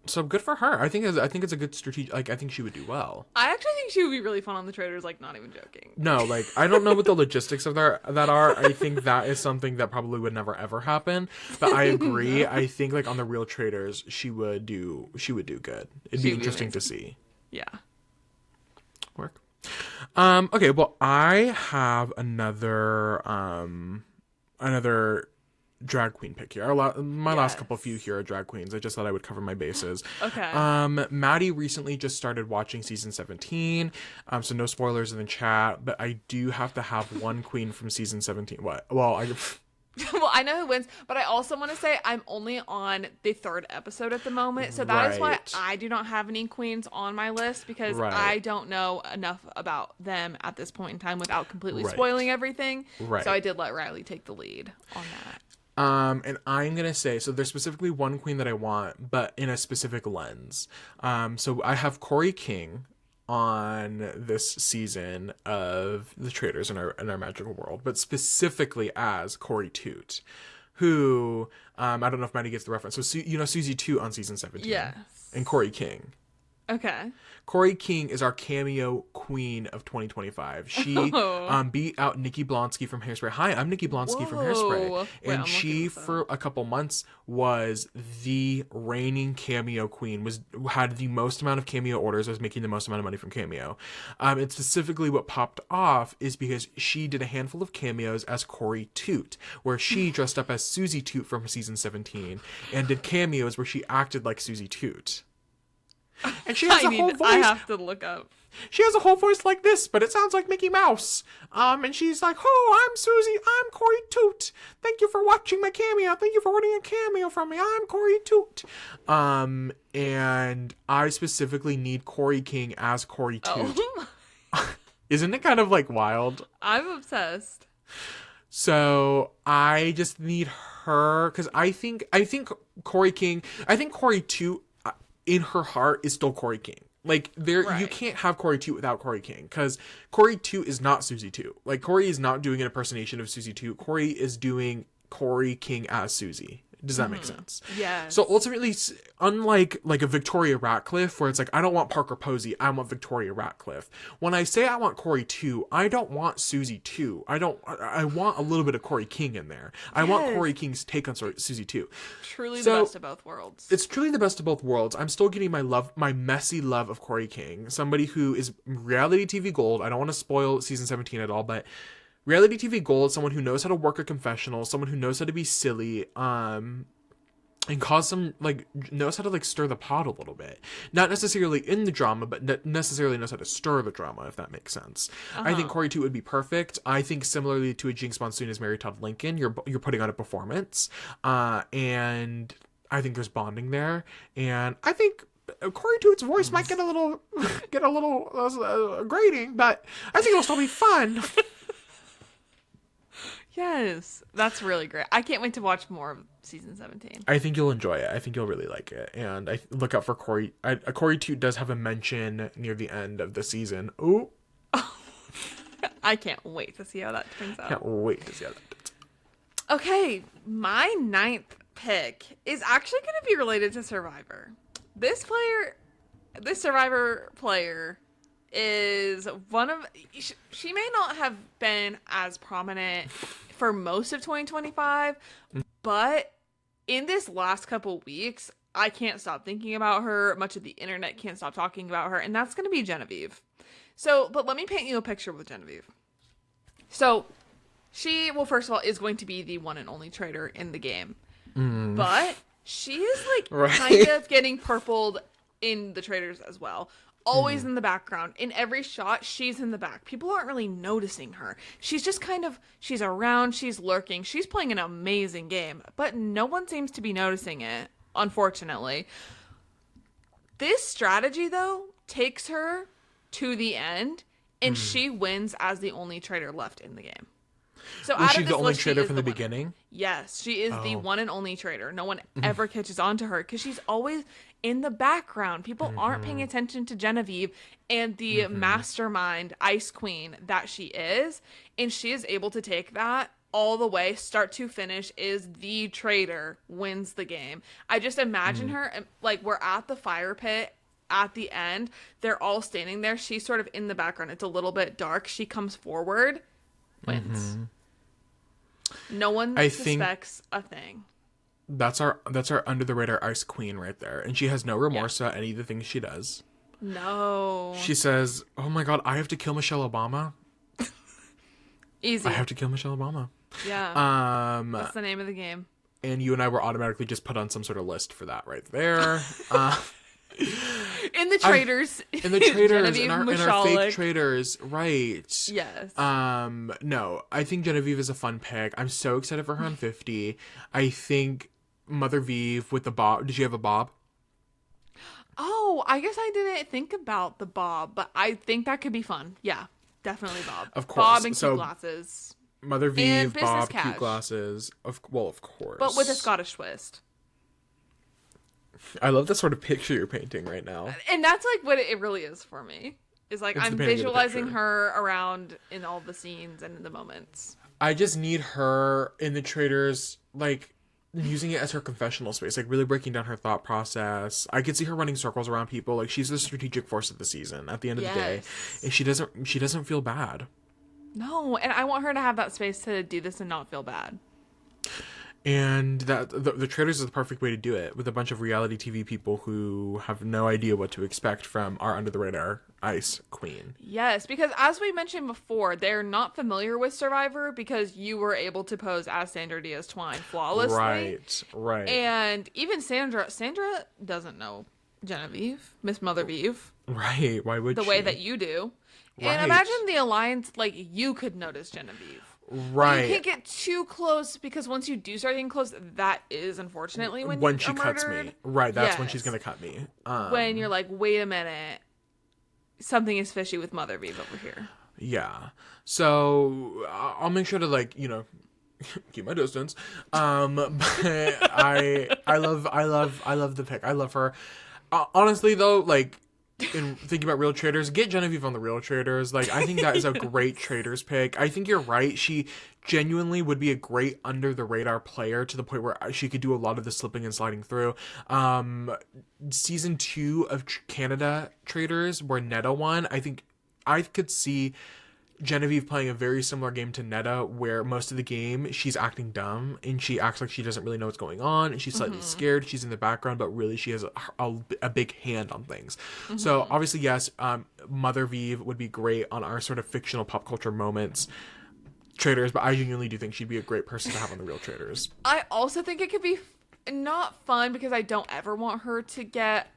S2: So good for her. I think it's a good strategic. Like, I think she would do well.
S1: I actually think she would be really fun on the Traitors. Like, not even joking.
S2: No, like, I don't know what the logistics of that are. I think that is something that probably would never ever happen. But I agree. I think like on the real Traitors, she would do good. It'd be interesting to see.
S1: Yeah.
S2: Work. Okay. Well, I have another drag queen pick here. My last couple few here are drag queens. I just thought I would cover my bases.
S1: Okay.
S2: Maddie recently just started watching season 17. So no spoilers in the chat, but I do have to have one queen from season 17. What? Well,
S1: well, I know who wins, but I also want to say I'm only on the 3rd episode at the moment. So that is why I do not have any queens on my list, because I don't know enough about them at this point in time without completely spoiling everything. Right. So I did let Riley take the lead on that.
S2: And I'm going to say, so there's specifically one queen that I want, but in a specific lens. So I have Kori King on this season of the Traitors in our magical world, but specifically as Kori Toot, who, I don't know if Maddie gets the reference. So, Susie Toot on season 17.
S1: Yes.
S2: And Kori King.
S1: Okay.
S2: Kori King is our cameo queen of 2025. She beat out Nikki Blonsky from Hairspray. Hi, I'm Nikki Blonsky from Hairspray. And she, for a couple months, was the reigning cameo queen, had the most amount of cameo orders, was making the most amount of money from cameo. And specifically what popped off is because she did a handful of cameos as Kori Toot, where she dressed up as Susie Toot from season 17, and did cameos where she acted like Susie Toot. And she has a whole voice.
S1: I have to look up.
S2: She has a whole voice like this, but it sounds like Mickey Mouse. And she's like, "Oh, I'm Susie. I'm Kori Toot. Thank you for watching my cameo. Thank you for ordering a cameo from me. I'm Kori Toot." And I specifically need Kori King as Kori Toot. Oh. Isn't it kind of like wild?
S1: I'm obsessed.
S2: So I just need her, because I think Kori King. I think Kori Toot, in her heart, is still Kori King. Like, you can't have Kori Toot without Kori King, because Kori Toot is not Susie Toot. Like, Kori is not doing an impersonation of Susie Toot. Kori is doing Kori King as Susie. Does that make sense?
S1: Yes.
S2: So ultimately, unlike like a Victoria Ratcliffe, where it's like, I don't want Parker Posey, I want Victoria Ratcliffe. When I say I want Kori Toot, I don't want Susie Toot. I want a little bit of Kori King in there. I want Kori King's take on Susie Toot.
S1: Truly the best of both worlds.
S2: It's truly the best of both worlds. I'm still getting my messy love of Kori King. Somebody who is reality TV gold. I don't want to spoil season 17 at all, but reality TV gold, someone who knows how to work a confessional, someone who knows how to be silly, and knows how to like stir the pot a little bit. Not necessarily in the drama, but necessarily knows how to stir the drama, if that makes sense. I think Kori Toot would be perfect. I think similarly to a Jinx Monsoon as Mary Todd Lincoln, you're putting on a performance, and I think there's bonding there, and I think Kori Toot's voice might get a little grating, but I think it'll still be fun.
S1: Yes, that's really great. I can't wait to watch more of season 17.
S2: I think you'll enjoy it. I think you'll really like it. And I look out for Kori. Kori Toot does have a mention near the end of the season. Ooh.
S1: I can't wait to see how that turns out.
S2: Can't wait to see how that turns
S1: out. Okay, my 9th pick is actually going to be related to Survivor. This Survivor player is one of... She may not have been as prominent for most of 2025, but in this last couple weeks, I can't stop thinking about her. Much of the internet can't stop talking about her, and that's going to be Genevieve. So, but let me paint you a picture with Genevieve. So, she, well, first of all, is going to be the one and only traitor in the game. But she is, like, kind of getting purpled in the Traitors as well. Always in the background. In every shot, she's in the back. People aren't really noticing her. She's just kind of, she's around, she's lurking. She's playing an amazing game, but no one seems to be noticing it, unfortunately. This strategy, though, takes her to the end, and she wins as the only traitor left in the game. So
S2: was she the only traitor from the beginning?
S1: Yes, she is the one and only traitor. No one ever catches on to her because she's always in the background. People aren't paying attention to Genevieve and the mastermind ice queen that she is. And she is able to take that all the way, start to finish, is the traitor wins the game. I just imagine her, like, we're at the fire pit at the end. They're all standing there. She's sort of in the background. It's a little bit dark. She comes forward, wins. No one suspects a thing.
S2: That's our under the radar ice queen right there. And she has no remorse about any of the things she does.
S1: No.
S2: She says, "Oh my God, I have to kill Michelle Obama."
S1: Easy.
S2: I have to kill Michelle Obama.
S1: Yeah. That's the name of the game.
S2: And you and I were automatically just put on some sort of list for that right there.
S1: In the Traitors.
S2: In the Traitors.
S1: Genevieve,
S2: in our fake Traitors. Right.
S1: Yes.
S2: No, I think Genevieve is a fun pick. I'm so excited for her on 50. I think Mother Vive with the bob. Did you have a bob?
S1: Oh, I guess I didn't think about the bob, but I think that could be fun. Yeah, definitely bob.
S2: Of course.
S1: Bob and cute glasses.
S2: Mother Vive, bob,
S1: cash.
S2: cute glasses. Of course.
S1: But with a Scottish twist.
S2: I love the sort of picture you're painting right now.
S1: And that's like what it really is for me. Is like, I'm visualizing her around in all the scenes and in the moments.
S2: I just need her in the Traitors, like, using it as her confessional space, like really breaking down her thought process. I could see her running circles around people. Like, she's the strategic force of the season at the end of the day. And she doesn't feel bad. No,
S1: and I want her to have that space to do this and not feel bad.
S2: And that the Traitors is the perfect way to do it, with a bunch of reality TV people who have no idea what to expect from our under the radar ice queen.
S1: Yes, because as we mentioned before, they're not familiar with Survivor because you were able to pose as Sandra Diaz-Twine flawlessly.
S2: Right.
S1: And even Sandra doesn't know Genevieve, Miss Mother Vive.
S2: Right. Why would she?
S1: The way that you do.
S2: Right.
S1: And imagine the alliance, like, you could notice Genevieve.
S2: Right.
S1: But you can't get too close because once you do start getting close, that is unfortunately when
S2: she cuts
S1: murdered.
S2: me. Right, that's when she's gonna cut me.
S1: When you're like, wait a minute, something is fishy with Mother Vive over here.
S2: Yeah. So I'll make sure to, like, keep my distance. But I love the pick. I love her. Honestly though, like, in thinking about real Traitors, get Genevieve on the real Traitors. Like, I think that is a great Traitors pick. I think you're right. She genuinely would be a great under the radar player to the point where she could do a lot of the slipping and sliding through. Season 2 of Canada Traitors, where Netta won, I think I could see Genevieve playing a very similar game to Netta, where most of the game she's acting dumb and she acts like she doesn't really know what's going on and she's slightly scared. She's in the background, but really she has a big hand on things. So obviously, yes, Mother Vive would be great on our sort of fictional pop culture moments. Traitors, but I genuinely do think she'd be a great person to have on the real Traitors.
S1: I also think it could be not fun because I don't ever want her to get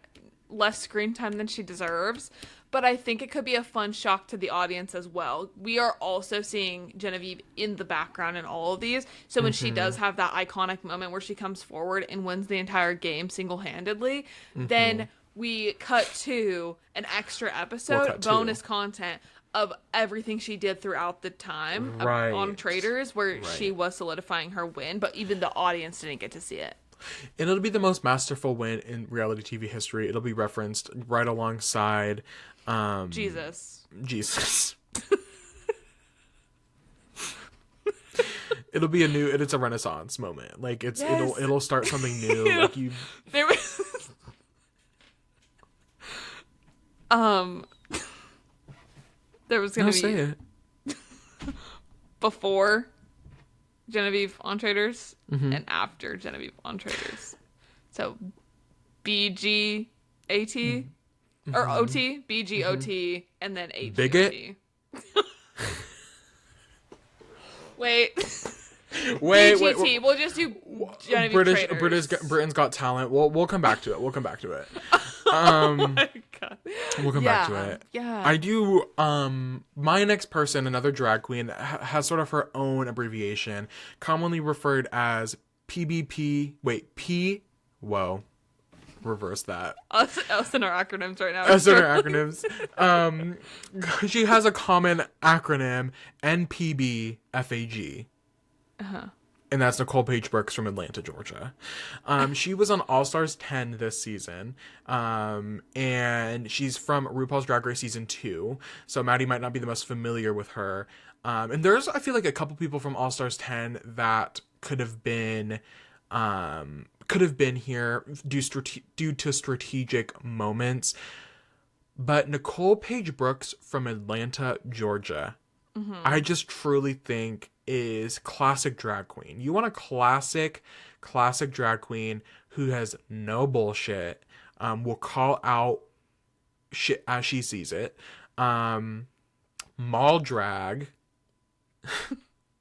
S1: less screen time than she deserves. But I think it could be a fun shock to the audience as well. We are also seeing Genevieve in the background in all of these. So when she does have that iconic moment where she comes forward and wins the entire game single-handedly, then we cut to an extra episode, bonus content of everything she did throughout the time on Traitors, where she was solidifying her win, but even the audience didn't get to see it.
S2: And it'll be the most masterful win in reality TV history. It'll be referenced right alongside
S1: Jesus.
S2: It'll be it's a renaissance moment. Like, it'll start something new. Like, you
S1: there was there was gonna be
S2: say it.
S1: Before Genevieve on Traitors and after Genevieve on Traitors. So BGAT or OT, BGOT, and then HGOT.
S2: Bigot?
S1: Wait.
S2: BGT.
S1: We'll just do Genevieve Traitors.
S2: Britain's Got Talent. We'll come back to it.
S1: Oh my God.
S2: We'll come back to it.
S1: Yeah.
S2: I do. My next person, another drag queen, has sort of her own abbreviation, commonly referred as PBP. Wait, P. Whoa. Reverse that.
S1: Us and our acronyms right now.
S2: Us and our acronyms. She has a common acronym, NPBFAG. And that's Nicole Paige Brooks from Atlanta, Georgia. She was on All Stars 10 this season. And she's from RuPaul's Drag Race Season 2. So Maddie might not be the most familiar with her. And there's, I feel like, a couple people from All Stars 10 that could have been here due to strategic moments. But Nicole Paige Brooks from Atlanta, Georgia, I just truly think is classic drag queen. You want a classic drag queen who has no bullshit, will call out shit as she sees it. Mall drag,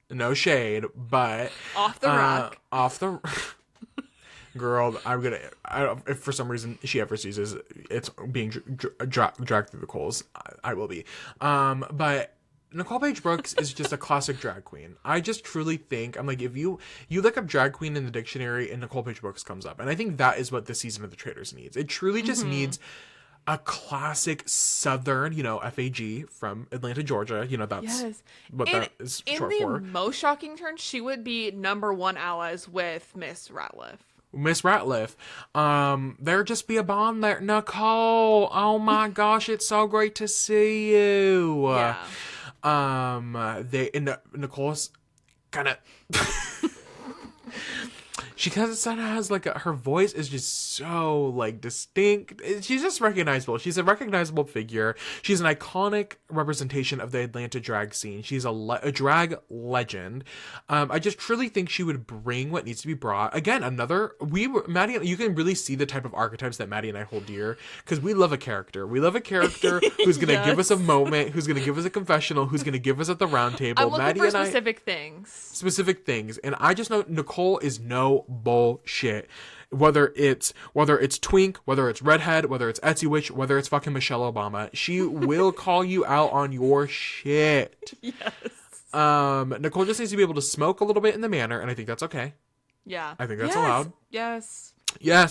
S2: no shade, but
S1: off the rock.
S2: Off the girl, if for some reason she ever sees it's being dragged through the coals, I will be. But Nicole Paige Brooks is just a classic drag queen. I just truly think, I'm like, if you look up drag queen in the dictionary and Nicole Paige Brooks comes up. And I think that is what this season of the Traitors needs. It truly just needs a classic Southern, FAG from Atlanta, Georgia. That's what that is short for.
S1: In the most shocking turn, she would be number 1 allies with Miss Ratliff.
S2: Miss Ratliff. There just be a bond there. Nicole, oh my gosh, it's so great to see you.
S1: Yeah.
S2: Nicole's kind of she kind of has like her voice is just so like distinct. She's just recognizable. She's a recognizable figure. She's an iconic representation of the Atlanta drag scene. She's a drag legend. I just truly think she would bring what needs to be brought. Again, Maddie, you can really see the type of archetypes that Maddie and I hold dear because we love a character. We love a character who's going to give us a moment, who's going to give us a confessional, who's going to give us at the round table.
S1: I'm looking for specific things. And
S2: I just know Nicole is no bullshit. Whether it's Twink, whether it's Redhead, whether it's Etsy Witch, whether it's fucking Michelle Obama, she will call you out on your shit.
S1: Yes.
S2: Nicole just needs to be able to smoke a little bit in the manner, and I think that's okay.
S1: Yeah.
S2: I think that's allowed.
S1: Yes.
S2: I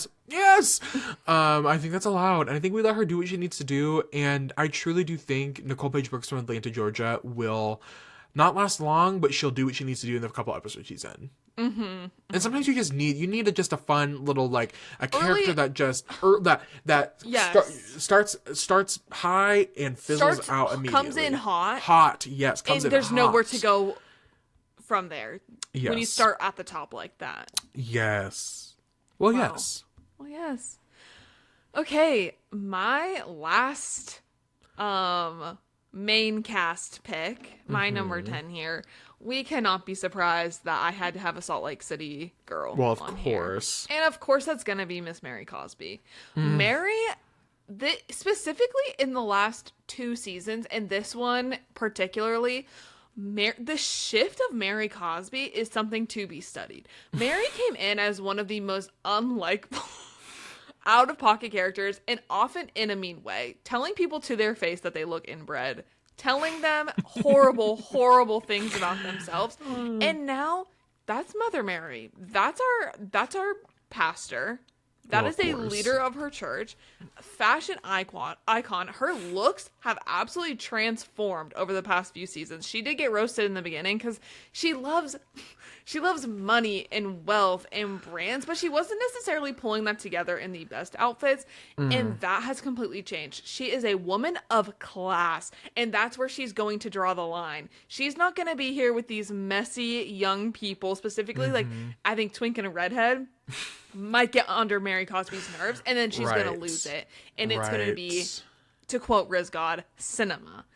S2: think that's allowed, and I think we let her do what she needs to do, and I truly do think Nicole Paige Brooks from Atlanta, Georgia will not last long, but she'll do what she needs to do in the couple episodes she's in. And sometimes you need just a fun little, like, a character that just starts high and fizzles out immediately.
S1: Comes in hot.
S2: Yes,
S1: comes in hot. And there's nowhere to go from there.
S2: Yes.
S1: When you start at the top like that.
S2: Yes. Well,
S1: wow.
S2: Yes.
S1: Well, yes. Okay, my last main cast pick, my number 10 here. We cannot be surprised that I had to have a Salt Lake City girl.
S2: Well, of course.
S1: Here. And of course that's going to be Miss Mary Cosby. Mary, specifically in the last 2 seasons, and this one particularly, the shift of Mary Cosby is something to be studied. Mary came in as one of the most unlikable, out-of-pocket characters, and often in a mean way, telling people to their face that they look inbred, telling them horrible, horrible things about themselves. And now that's Mother Mary. That's our pastor. That is a leader of her church, fashion icon. Her looks have absolutely transformed over the past few seasons. She did get roasted in the beginning because she loves money and wealth and brands, but she wasn't necessarily pulling that together in the best outfits. And that has completely changed. She is a woman of class, and that's where she's going to draw the line. She's not going to be here with these messy young people, specifically like I think Twink and redhead might get under Mary Cosby's nerves, and then she's going to lose it. And it's going to be, to quote Riz God, cinema.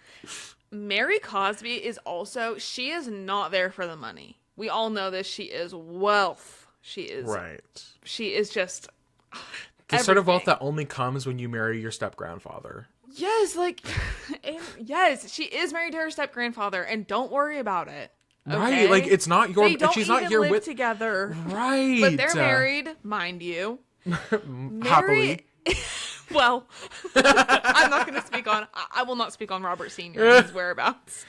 S1: Mary Cosby is also, she is not there for the money. We all know this. She is wealth. She is just
S2: the sort of wealth that only comes when you marry your step-grandfather.
S1: Yes, and yes, she is married to her step-grandfather, and don't worry about it. Okay?
S2: Right, like it's not your.
S1: They don't
S2: she's
S1: even
S2: not here
S1: live
S2: with
S1: together.
S2: Right,
S1: but they're married, mind you.
S2: Happily.
S1: Well, I'm not going to speak on. I will not speak on Robert Sr. and his whereabouts.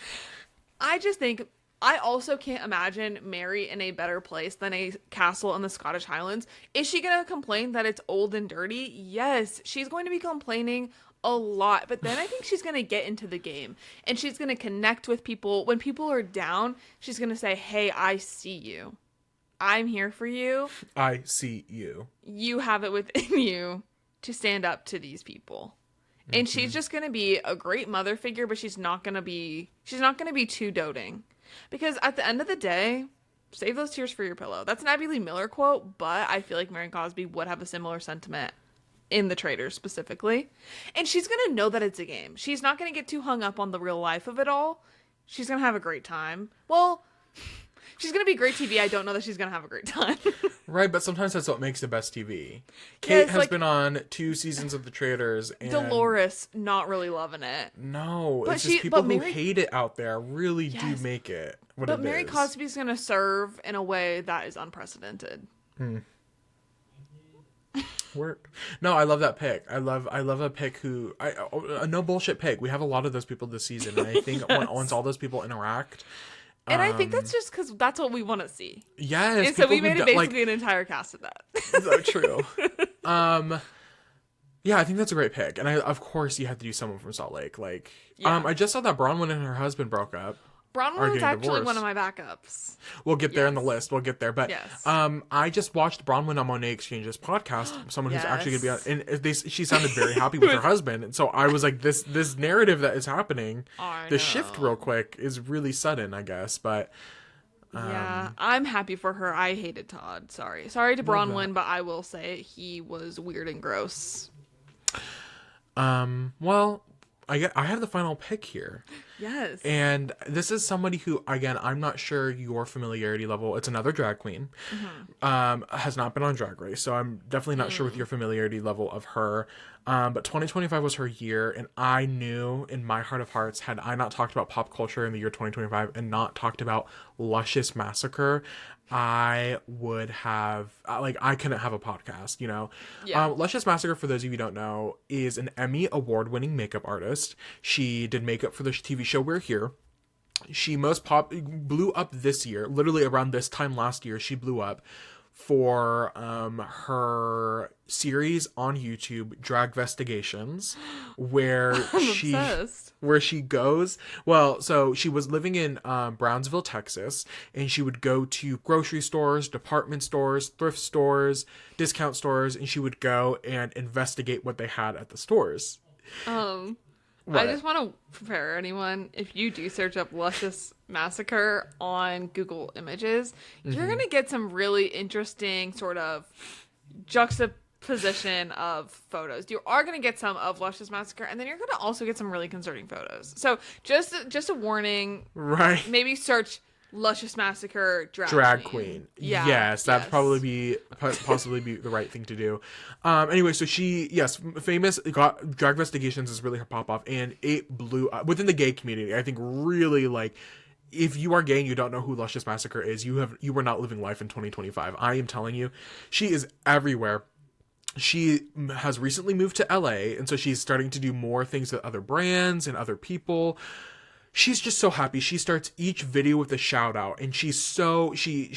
S1: I just think I also can't imagine Mary in a better place than a castle in the Scottish Highlands. Is she going to complain that it's old and dirty? Yes, she's going to be complaining a lot, but then I think she's going to get into the game and she's going to connect with people. When people are down, she's going to say, hey, I see you. I'm here for you.
S2: I see you.
S1: You have it within you to stand up to these people. And she's just going to be a great mother figure, but she's not going to be too doting. Because at the end of the day, save those tears for your pillow. That's an Abby Lee Miller quote, but I feel like Mary Cosby would have a similar sentiment in the Traitors specifically. And she's going to know that it's a game. She's not going to get too hung up on the real life of it all. She's going to have a great time. Well, she's going to be great TV. I don't know that she's going to have a great time.
S2: Right, but sometimes that's what makes the best TV. Kate has
S1: like,
S2: been on 2 seasons of The Traitors. And
S1: Dolores, not really loving it.
S2: No, it's just people who hate it out there really do make it what it is.
S1: But Mary Cosby's going to serve in a way that is unprecedented.
S2: Work. No, I love that pick. I love a pick who a no bullshit pick. We have a lot of those people this season, and I think once all those people interact,
S1: and I think that's just because that's what we want to see.
S2: Yes,
S1: and so we made it basically an entire cast of that.
S2: So true. Yeah, I think that's a great pick, and of course you have to do someone from Salt Lake. Like, I just saw that Bronwyn and her husband broke up.
S1: Bronwyn was actually one of my backups.
S2: We'll get there in the list. We'll get there. But I just watched Bronwyn on Monet Exchange's podcast. Someone who's actually going to be on. And she sounded very happy with her husband. And so I was like, this narrative that is happening, the shift real quick is really sudden, I guess. But
S1: yeah, I'm happy for her. I hated Todd. Sorry to Bronwyn, but I will say he was weird and gross.
S2: Well, I have the final pick here.
S1: Yes.
S2: And this is somebody who, again, I'm not sure your familiarity level. It's another drag queen. Has not been on Drag Race, so I'm definitely not sure with your familiarity level of her. But 2025 was her year, and I knew in my heart of hearts, had I not talked about pop culture in the year 2025 and not talked about Luscious Massacre, I would have, I couldn't have a podcast, you know?
S1: Yeah.
S2: Luscious Massacre, for those of you who don't know, is an Emmy award-winning makeup artist. She did makeup for the TV show We're Here. She blew up this year, literally around this time last year, she blew up for her series on YouTube, Dragvestigations, where she goes. Well, so she was living in Brownsville, Texas, and she would go to grocery stores, department stores, thrift stores, discount stores, and she would go and investigate what they had at the stores. What?
S1: I just want to prepare anyone, if you do search up Luscious Massacre on Google Images, you're going to get some really interesting sort of juxtaposition of photos. You are going to get some of Luscious Massacre, and then you're going to also get some really concerning photos. So just a warning.
S2: Right.
S1: Maybe search Luscious Massacre
S2: drag queen.
S1: Yeah.
S2: Yes, that'd probably possibly be the right thing to do. Anyway, so she, famous, got Dragvestigations is really her pop off, and it blew up within the gay community. I think really, like, if you are gay and you don't know who Luscious Massacre is, you were not living life in 2025. I am telling you, she is everywhere. She has recently moved to LA, and so she's starting to do more things with other brands and other people. She's just so happy. She starts each video with a shout out, and she's so she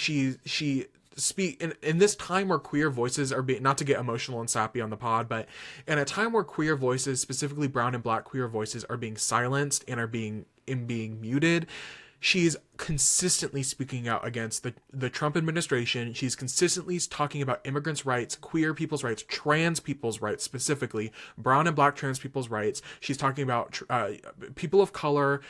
S2: speak in this time where queer voices are being, not to get emotional and sappy on the pod, but in a time where queer voices, specifically brown and black queer voices, are being silenced and are being muted. She's consistently speaking out against the Trump administration. She's consistently talking about immigrants' rights, queer people's rights, trans people's rights, specifically brown and black trans people's rights. She's talking about people of color,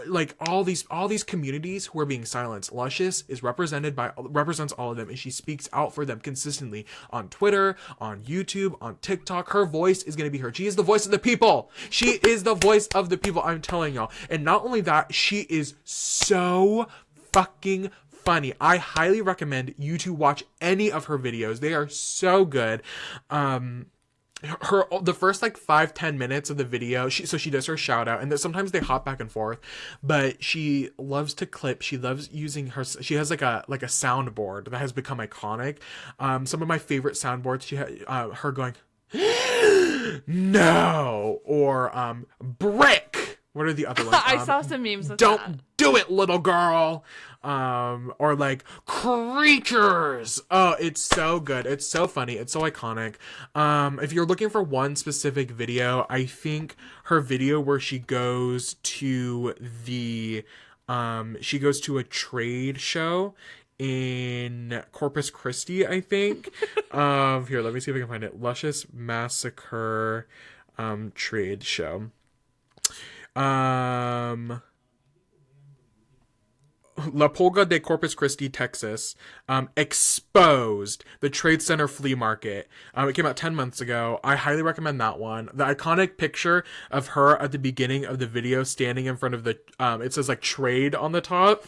S2: like all these communities who are being silenced. Luscious represents all of them, and she speaks out for them consistently on Twitter, on YouTube, on TikTok. Her voice is going to be heard. She is the voice of the people. She is the voice of the people, I'm telling y'all. And not only that, she is so fucking funny. I highly recommend you to watch any of her videos. They are so good. The first 5-10 minutes of the video, she does her shout out, and sometimes they hop back and forth, but she loves to clip. She loves using she has like a soundboard that has become iconic. Some of my favorite soundboards, she had her going no, or brick. What are the other ones?
S1: I saw some memes with
S2: Don't do it, little girl. Or like creatures. Oh, it's so good. It's so funny. It's so iconic. If you're looking for one specific video, I think her video where she goes to a trade show in Corpus Christi, I think. Here, let me see if I can find it. Luscious Massacre trade show. La Pulga de Corpus Christi, Texas, exposed the Trade Center flea market. It came out 10 months ago. I highly recommend that one. The iconic picture of her at the beginning of the video standing in front of the, it says like trade on the top,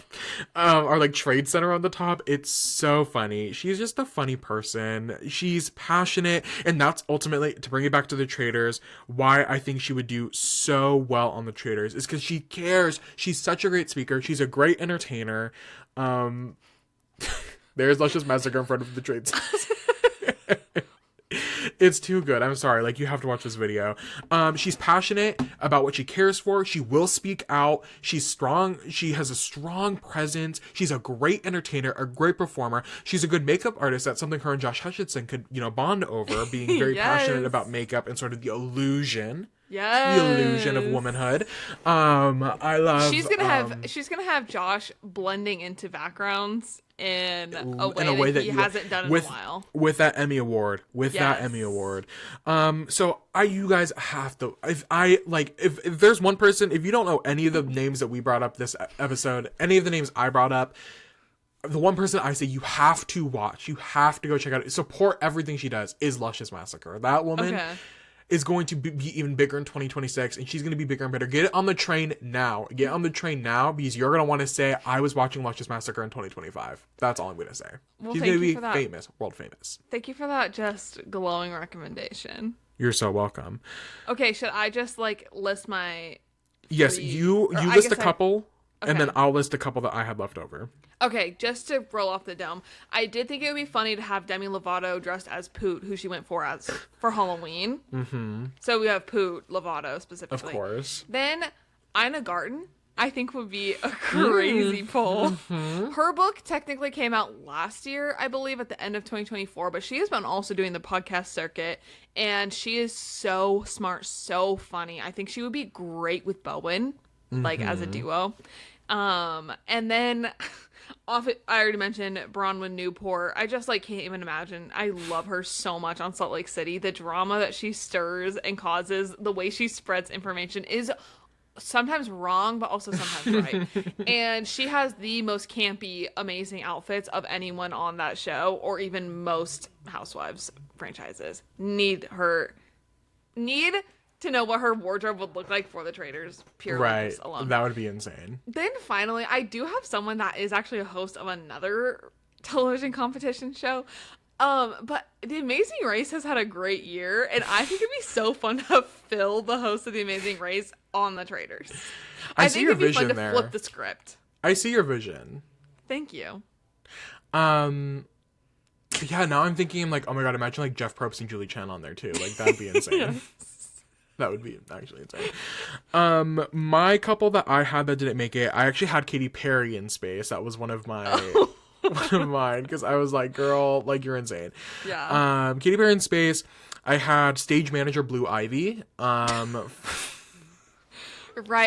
S2: or like Trade Center on the top. It's so funny. She's just a funny person. She's passionate. And that's ultimately, to bring it back to the Traitors, why I think she would do so well on the Traitors is because she cares. She's such a great speaker. She's a great entertainer. There's Luscious Massacre in front of the Trade Center. It's too good. I'm sorry. Like, you have to watch this video. She's passionate about what she cares for. She will speak out. She's strong. She has a strong presence. She's a great entertainer, a great performer. She's a good makeup artist. That's something her and Josh Hutcherson could, bond over, being very passionate about makeup and sort of the illusion.
S1: Yes.
S2: The illusion of womanhood. I love.
S1: She's gonna have Josh blending into backgrounds in a way that he hasn't done in a while.
S2: With that Emmy award. So you guys have to. If there's one person, if you don't know any of the names that we brought up this episode, any of the names I brought up, the one person I say you have to watch, you have to go check out, support everything she does, is Luscious Massacre. That woman. Okay. Is going to be even bigger in 2026, and she's going to be bigger and better. Get on the train now. Because you're going to want to say, I was watching Luscious Massacre in 2025. That's all I'm going to say. Well, she's going to be famous, world famous.
S1: Thank you for that just glowing recommendation.
S2: You're so welcome.
S1: Okay, should I just list my...
S2: Yes, you list a couple, and then I'll list a couple that I had left over.
S1: Okay, just to roll off the dome, I did think it would be funny to have Demi Lovato dressed as Poot, who she went for Halloween. Mm-hmm. So we have Poot, Lovato specifically.
S2: Of course.
S1: Then Ina Garten, I think, would be a crazy pull. Mm-hmm. Her book technically came out last year, I believe, at the end of 2024, but she has been also doing the podcast circuit, and she is so smart, so funny. I think she would be great with Bowen, as a duo. And then... I already mentioned Bronwyn Newport. I just can't even imagine. I love her so much on Salt Lake City. The drama that she stirs and causes, the way she spreads information is sometimes wrong, but also sometimes right. And she has the most campy, amazing outfits of anyone on that show, or even most Housewives franchises. Need to know what her wardrobe would look like for the Traitors, purely alone.
S2: That would be insane.
S1: Then finally, I do have someone that is actually a host of another television competition show. But The Amazing Race has had a great year, and I think it'd be so fun to fill the host of The Amazing Race on the Traitors. I think it'd be fun to flip the script.
S2: I see your vision.
S1: Thank you.
S2: Yeah, now I'm thinking, oh my god, imagine Jeff Probst and Julie Chen on there too. That'd be insane. Yes. That would be actually insane. My couple that I had that didn't make it, I actually had Katy Perry in space. That was one of mine, because I was like, girl, you're insane.
S1: Yeah.
S2: Katy Perry in space. I had stage manager Blue Ivy.
S1: Right.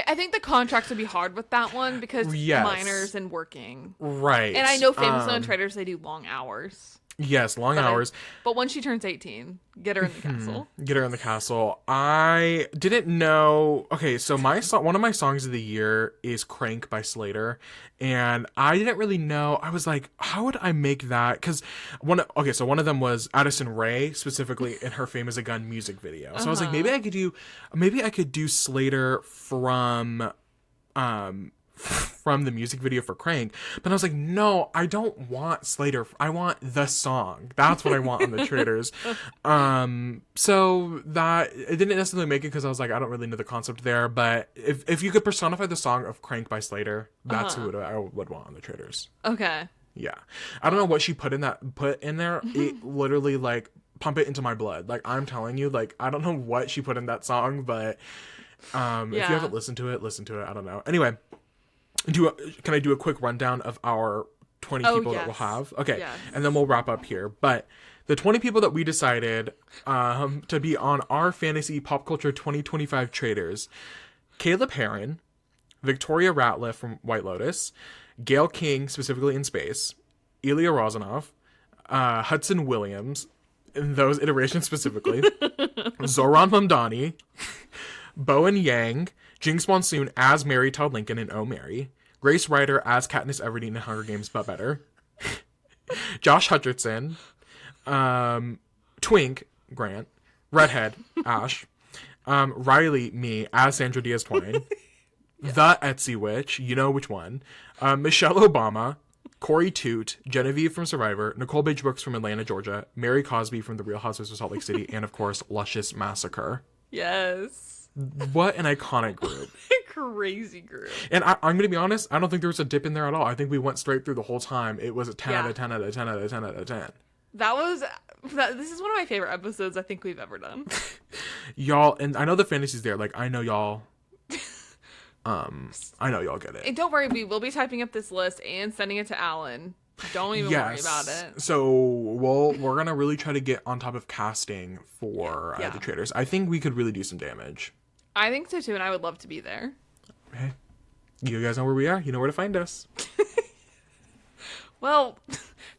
S1: I think the contracts would be hard with that one because minors and working.
S2: Right.
S1: And I know famously on Traitors they do long hours.
S2: Yes, long hours.
S1: But when she turns 18, get her in the castle.
S2: Get her in the castle. I didn't know. Okay, so one of my songs of the year is Crank by Slater. And I didn't really know. I was like, how would I make that? Because one of them was Addison Rae, specifically in her Fame as a Gun music video. So I was like, maybe I could do Slater from the music video for Crank, but I was like, no, I don't want Slater. I want the song. That's what I want on the Traitors. So that it didn't necessarily make it because I was like, I don't really know the concept there. But if you could personify the song of Crank by Slater, that's who I would want on the Traitors.
S1: Okay.
S2: Yeah, I don't know what she put in there. It literally pump it into my blood. I'm telling you, I don't know what she put in that song, but if you haven't listened to it, listen to it. I don't know. Anyway. Can I do a quick rundown of our 20 people that we'll have? Okay, and then we'll wrap up here. But the 20 people that we decided to be on our Fantasy Pop Culture 2025 Traitors: Caleb Heron, Victoria Ratliff from White Lotus, Gayle King, specifically in space, Ilya Rosanov, Hudson Williams, in those iterations specifically, Zohran Mamdani, Bowen Yang, Jinx Monsoon as Mary Todd Lincoln in Oh Mary, Grace Ryder as Katniss Everdeen in Hunger Games But Better, Josh Hutcherson, Twink, Grant, Redhead, Ash, Riley, me, as Sandra Diaz-Twine, the Etsy Witch, you know which one, Michelle Obama, Kori Toot, Genevieve from Survivor, Nicole Paige Brooks from Atlanta, Georgia, Mary Cosby from The Real Housewives of Salt Lake City, and of course, Luscious Massacre.
S1: Yes.
S2: What an iconic group.
S1: Crazy group.
S2: And I'm going to be honest, I don't think there was a dip in there at all. I think we went straight through the whole time. It was a 10 out of 10 out of 10 out of 10 out of 10.
S1: This is one of my favorite episodes I think we've ever done.
S2: Y'all, and I know the fantasy's there. Like, I know y'all get it.
S1: And don't worry, we will be typing up this list and sending it to Alan. Don't even worry about it.
S2: So we're going to really try to get on top of casting for the Traitors. I think we could really do some damage.
S1: I think so too, and I would love to be there.
S2: Hey, you guys know where we are. You know where to find us.
S1: Well,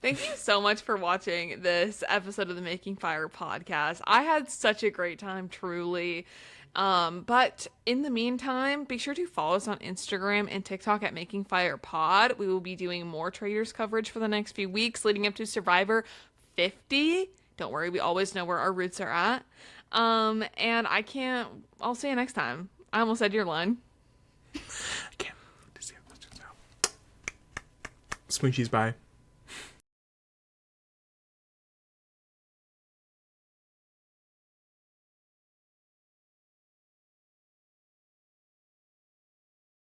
S1: thank you so much for watching this episode of the Making Fire podcast. I had such a great time, truly. But in the meantime, be sure to follow us on Instagram and TikTok at Making Fire Pod. We will be doing more Traitors coverage for the next few weeks leading up to Survivor 50. Don't worry, we always know where our roots are at. And I'll see you next time. I almost said your line.
S2: I can't. Spoon cheese, bye.